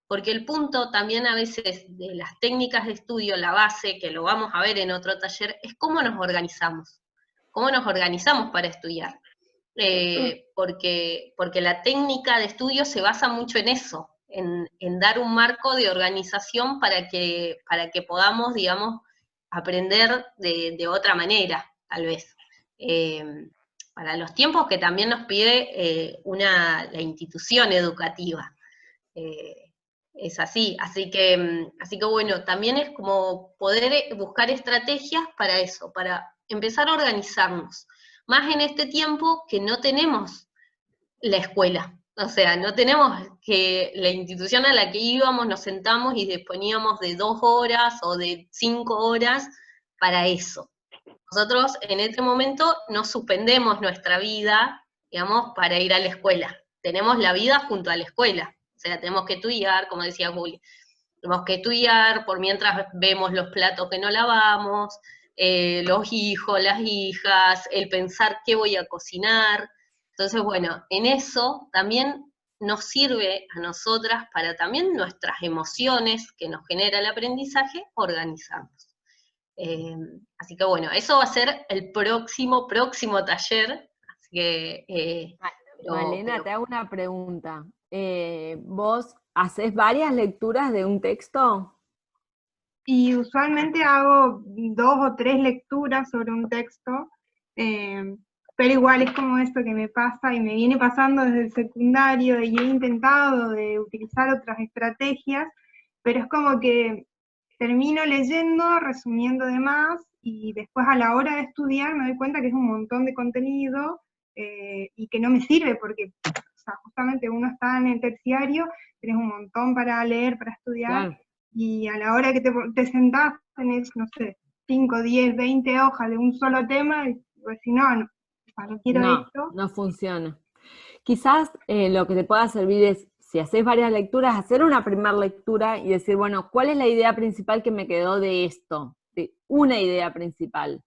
porque el punto también a veces de las técnicas de estudio, la base, que lo vamos a ver en otro taller, es cómo nos organizamos para estudiar. Porque la técnica de estudio se basa mucho en eso, en dar un marco de organización para que podamos, digamos, aprender de otra manera, tal vez. Para los tiempos que también nos pide la institución educativa. Es así que bueno, también es como poder buscar estrategias para eso, para empezar a organizarnos. Más en este tiempo que no tenemos la escuela, o sea, no tenemos que la institución a la que íbamos, nos sentamos y disponíamos de 2 horas o de 5 horas para eso. Nosotros en este momento no suspendemos nuestra vida, digamos, para ir a la escuela. Tenemos la vida junto a la escuela. O sea, tenemos que estudiar, como decía Juli, tenemos que estudiar por mientras vemos los platos que no lavamos, los hijos, las hijas, el pensar qué voy a cocinar. Entonces, bueno, en eso también nos sirve a nosotras para también nuestras emociones que nos genera el aprendizaje, organizarnos. Así que bueno, eso va a ser el próximo taller. Así que, Malena, te hago una pregunta. ¿Vos haces varias lecturas de un texto? Y usualmente hago 2 o 3 lecturas sobre un texto, pero igual es como esto que me pasa y me viene pasando desde el secundario, y he intentado de utilizar otras estrategias, pero es como que termino leyendo, resumiendo de más, y después a la hora de estudiar me doy cuenta que es un montón de contenido, y que no me sirve, porque o sea, justamente uno está en el terciario, tenés un montón para leer, para estudiar, Claro. Y a la hora que te sentás tenés, no sé, 5, 10, 20 hojas de un solo tema, y decís, no quiero esto. No funciona. Quizás lo que te pueda servir es, si haces varias lecturas, hacer una primera lectura y decir, bueno, ¿cuál es la idea principal que me quedó de esto? De una idea principal.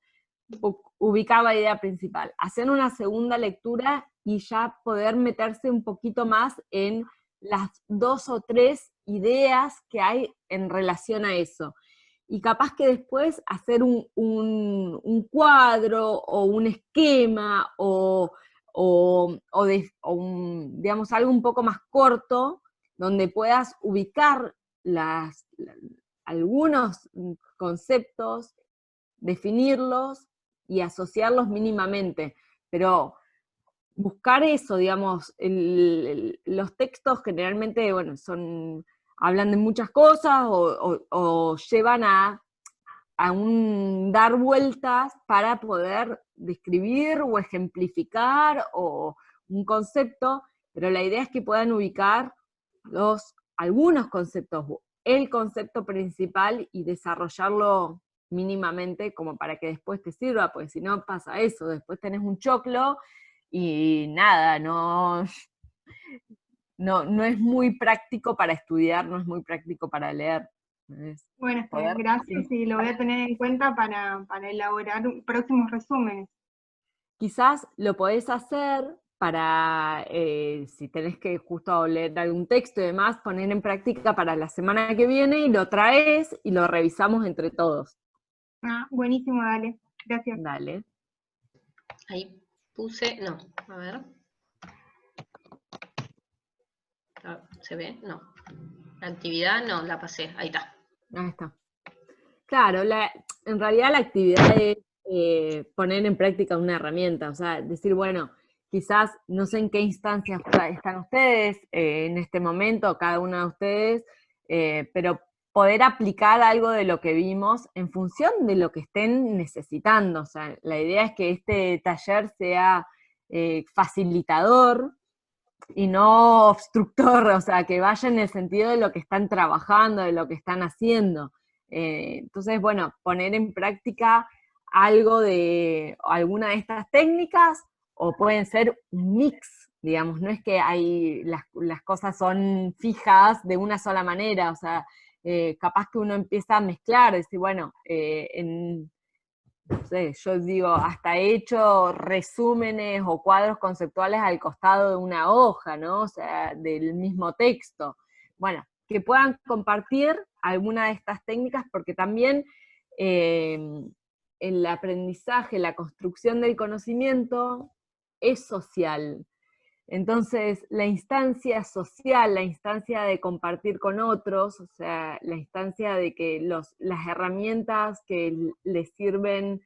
Ubicar la idea principal. Hacer una segunda lectura y ya poder meterse un poquito más en las 2 o 3 ideas que hay en relación a eso. Y capaz que después hacer un cuadro o un esquema digamos, algo un poco más corto, donde puedas ubicar algunos conceptos, definirlos y asociarlos mínimamente. Pero buscar eso, digamos, los textos generalmente, bueno, hablan de muchas cosas o llevan a dar vueltas para poder describir o ejemplificar o un concepto, pero la idea es que puedan ubicar algunos conceptos, el concepto principal y desarrollarlo mínimamente como para que después te sirva, porque si no pasa eso, después tenés un choclo y nada, no es muy práctico para estudiar, no es muy práctico para leer. Bueno, está bien, gracias, y lo voy a tener en cuenta para elaborar próximos resúmenes. Quizás lo podés hacer para, si tenés que justo leer algún texto y demás, poner en práctica para la semana que viene y lo traes y lo revisamos entre todos. Buenísimo, dale, gracias. Dale. Ahí puse, no, a ver. ¿Se ve? No. La actividad no, la pasé, ahí está. Ahí está. Claro, en realidad la actividad es poner en práctica una herramienta, o sea, decir, bueno, quizás no sé en qué instancias están ustedes en este momento, cada uno de ustedes, pero poder aplicar algo de lo que vimos en función de lo que estén necesitando. O sea, la idea es que este taller sea facilitador y no obstructor, o sea, que vaya en el sentido de lo que están trabajando, de lo que están haciendo. Entonces, bueno, poner en práctica algo de alguna de estas técnicas, o pueden ser un mix, digamos, no es que las cosas son fijas de una sola manera, o sea, capaz que uno empieza a mezclar, decir, bueno, no sé, yo digo, hasta he hecho resúmenes o cuadros conceptuales al costado de una hoja, ¿no? O sea, del mismo texto. Bueno, que puedan compartir alguna de estas técnicas, porque también el aprendizaje, la construcción del conocimiento es social. Entonces, la instancia social, la instancia de compartir con otros, o sea, la instancia de que las herramientas que les sirven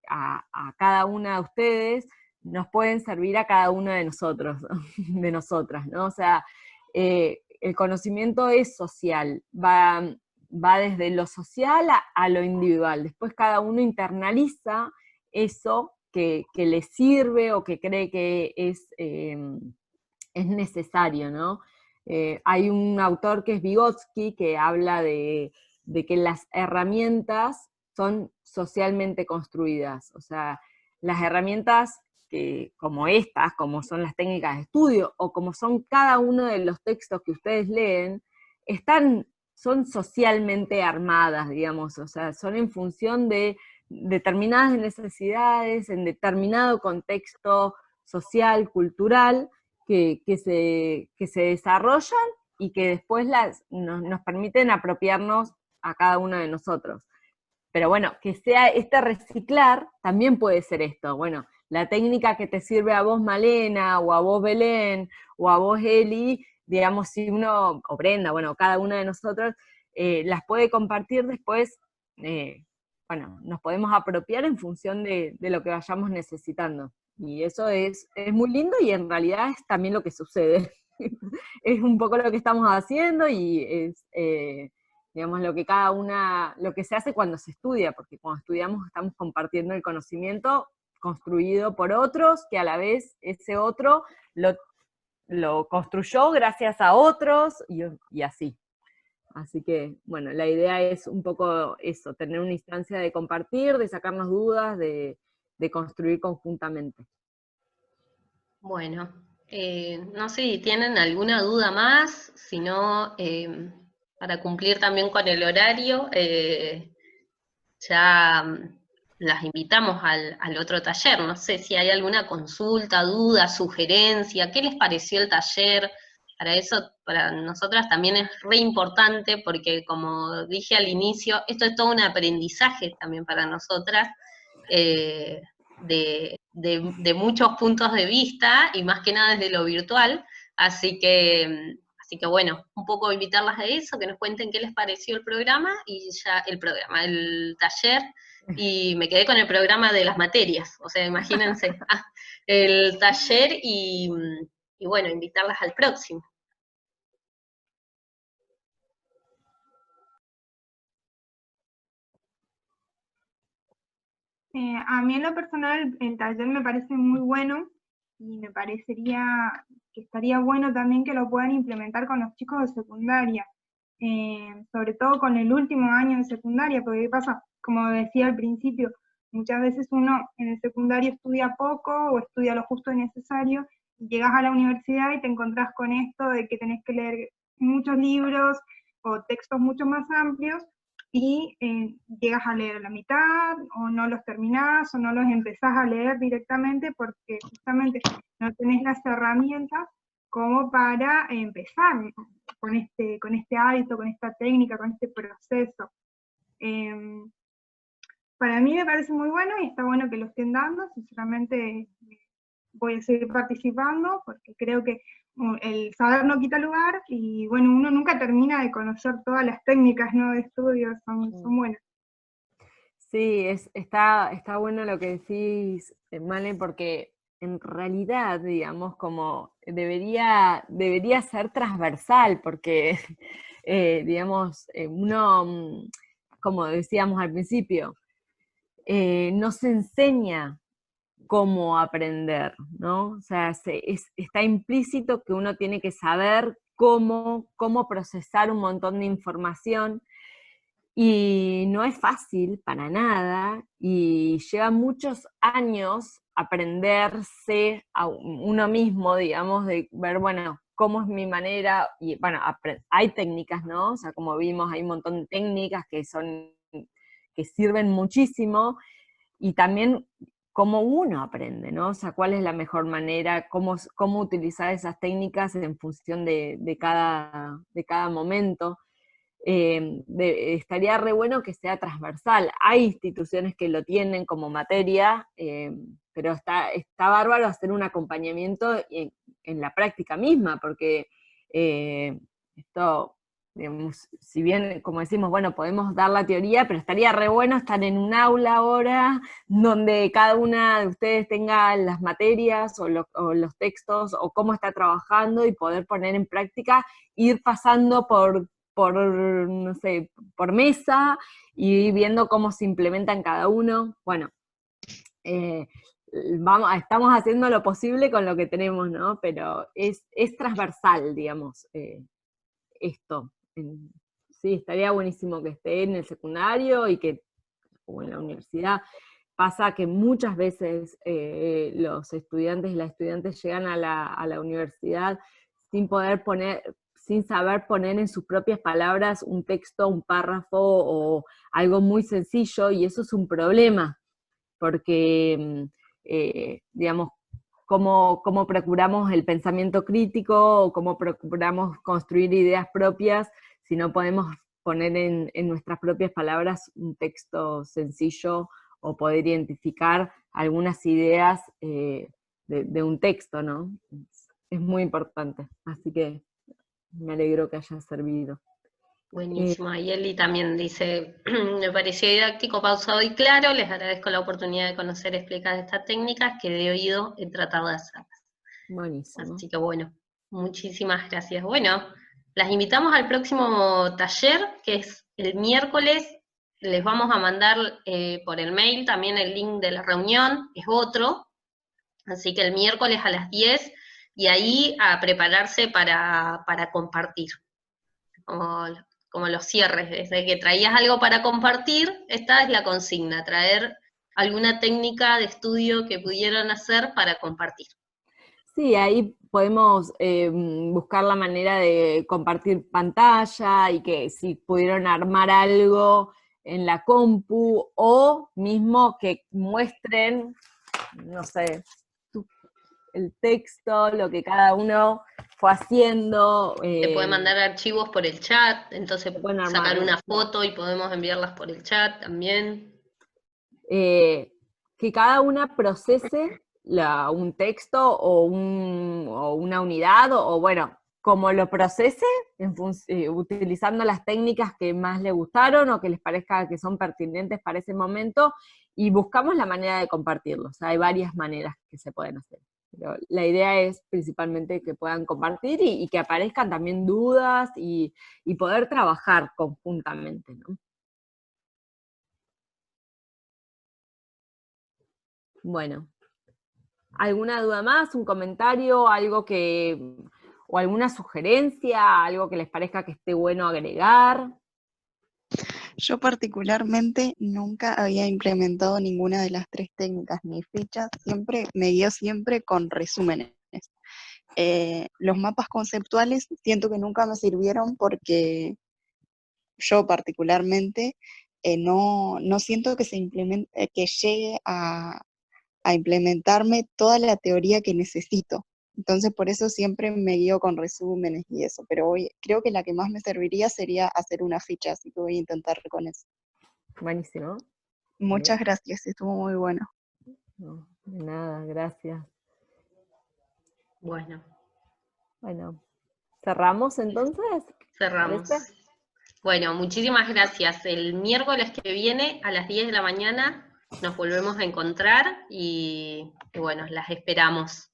a cada una de ustedes, nos pueden servir a cada uno de nosotros, de nosotras, ¿no? O sea, el conocimiento es social, va desde lo social a lo individual. Después cada uno internaliza eso que le sirve o que cree que es necesario, ¿no? Hay un autor que es Vygotsky que habla de que las herramientas son socialmente construidas, o sea, las herramientas como estas, como son las técnicas de estudio, o como son cada uno de los textos que ustedes leen, son socialmente armadas, digamos, o sea, son en función de determinadas necesidades, en determinado contexto social, cultural, que se desarrollan y que después nos permiten apropiarnos a cada uno de nosotros. Pero bueno, que sea este reciclar, también puede ser esto. Bueno, la técnica que te sirve a vos, Malena, o a vos, Belén, o a vos, Eli, digamos, si uno, o Brenda, bueno, cada una de nosotros, las puede compartir después, bueno, nos podemos apropiar en función de lo que vayamos necesitando. Y eso es muy lindo y en realidad es también lo que sucede. Es un poco lo que estamos haciendo y es, digamos, lo que se hace cuando se estudia, porque cuando estudiamos estamos compartiendo el conocimiento construido por otros, que a la vez ese otro lo construyó gracias a otros y así. Así que, bueno, la idea es un poco eso, tener una instancia de compartir, de sacarnos dudas, de construir conjuntamente. Bueno, no sé si tienen alguna duda más, si no, para cumplir también con el horario, ya las invitamos al otro taller. No sé si hay alguna consulta, duda, sugerencia, ¿qué les pareció el taller? Para eso, para nosotras también es re importante, porque como dije al inicio, esto es todo un aprendizaje también para nosotras, de muchos puntos de vista, y más que nada desde lo virtual, así que bueno, un poco invitarlas a eso, que nos cuenten qué les pareció el programa, y ya el taller, y me quedé con el programa de las materias, o sea, imagínense, el taller y bueno, invitarlas al próximo. A mí en lo personal el taller me parece muy bueno y me parecería que estaría bueno también que lo puedan implementar con los chicos de secundaria, sobre todo con el último año de secundaria, porque ¿qué pasa? Como decía al principio, muchas veces uno en el secundario estudia poco o estudia lo justo y necesario, y llegas a la universidad y te encontrás con esto de que tenés que leer muchos libros o textos mucho más amplios, y llegas a leer la mitad, o no los terminás, o no los empezás a leer directamente porque justamente no tenés las herramientas como para empezar con este hábito, con esta técnica, con este proceso. Para mí me parece muy bueno y está bueno que lo estén dando, sinceramente voy a seguir participando porque creo que el saber no quita lugar y bueno, uno nunca termina de conocer todas las técnicas, ¿no?, de estudio, son buenas. Sí, está bueno lo que decís, Male, porque en realidad, digamos, como debería ser transversal, porque digamos, uno, como decíamos al principio, no se enseña cómo aprender, ¿no? O sea, está implícito que uno tiene que saber cómo procesar un montón de información, y no es fácil para nada, y lleva muchos años aprenderse a uno mismo, digamos, de ver, bueno, cómo es mi manera, y bueno, hay técnicas, ¿no? O sea, como vimos, hay un montón de técnicas que sirven muchísimo, y también cómo uno aprende, ¿no? O sea, cuál es la mejor manera, cómo utilizar esas técnicas en función de cada momento. Estaría re bueno que sea transversal. Hay instituciones que lo tienen como materia, pero está bárbaro hacer un acompañamiento en la práctica misma, porque esto, digamos, si bien, como decimos, bueno, podemos dar la teoría, pero estaría re bueno estar en un aula ahora, donde cada una de ustedes tenga las materias o los textos, o cómo está trabajando, y poder poner en práctica, ir pasando por, no sé, por mesa, y viendo cómo se implementan cada uno. Bueno, estamos haciendo lo posible con lo que tenemos, ¿no? Pero es transversal, digamos, esto. Sí, estaría buenísimo que esté en el secundario o en la universidad. Pasa que muchas veces los estudiantes y las estudiantes llegan a la universidad sin saber poner en sus propias palabras un texto, un párrafo o algo muy sencillo, y eso es un problema, porque, digamos, cómo procuramos el pensamiento crítico, o cómo procuramos construir ideas propias, si no podemos poner en nuestras propias palabras un texto sencillo, o poder identificar algunas ideas de un texto, ¿no? Es muy importante, así que me alegro que haya servido. Buenísimo, y Eli también dice, me pareció didáctico, pausado y claro, les agradezco la oportunidad de conocer y explicar estas técnicas que de oído he tratado de hacerlas. Buenísimo. Así que bueno, muchísimas gracias. Bueno, las invitamos al próximo taller, que es el miércoles. Les vamos a mandar por el mail también el link de la reunión, es otro, así que el miércoles a las 10, y ahí a prepararse para compartir, como los cierres, desde que traías algo para compartir, esta es la consigna, traer alguna técnica de estudio que pudieran hacer para compartir. Sí, ahí podemos buscar la manera de compartir pantalla, y que si pudieron armar algo en la compu, o mismo que muestren, no sé, el texto, lo que cada uno fue haciendo. Se puede mandar archivos por el chat, entonces sacar una foto y podemos enviarlas por el chat también. Que cada una procese un texto o una unidad, o bueno, como lo procese, utilizando las técnicas que más le gustaron o que les parezca que son pertinentes para ese momento, y buscamos la manera de compartirlo. O sea, hay varias maneras que se pueden hacer. Pero la idea es principalmente que puedan compartir, y que aparezcan también dudas, y poder trabajar conjuntamente, ¿no? Bueno, ¿alguna duda más? ¿Un comentario? ¿O alguna sugerencia? ¿Algo que les parezca que esté bueno agregar? Yo particularmente nunca había implementado ninguna de las tres técnicas ni fichas, me guío siempre con resúmenes. Los mapas conceptuales siento que nunca me sirvieron, porque yo particularmente no siento que que llegue a implementarme toda la teoría que necesito. Entonces por eso siempre me guío con resúmenes y eso, pero creo que la que más me serviría sería hacer una ficha, así que voy a intentar con eso. Buenísimo. Muchas gracias, estuvo muy bueno. No, de nada, gracias. Bueno, ¿cerramos entonces? Cerramos. ¿Parece? Bueno, muchísimas gracias. El miércoles que viene a las 10 de la mañana nos volvemos a encontrar, y bueno, las esperamos.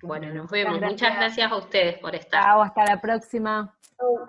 Bueno, nos vemos. Muchas gracias a ustedes por estar. Chao, hasta la próxima. Chau.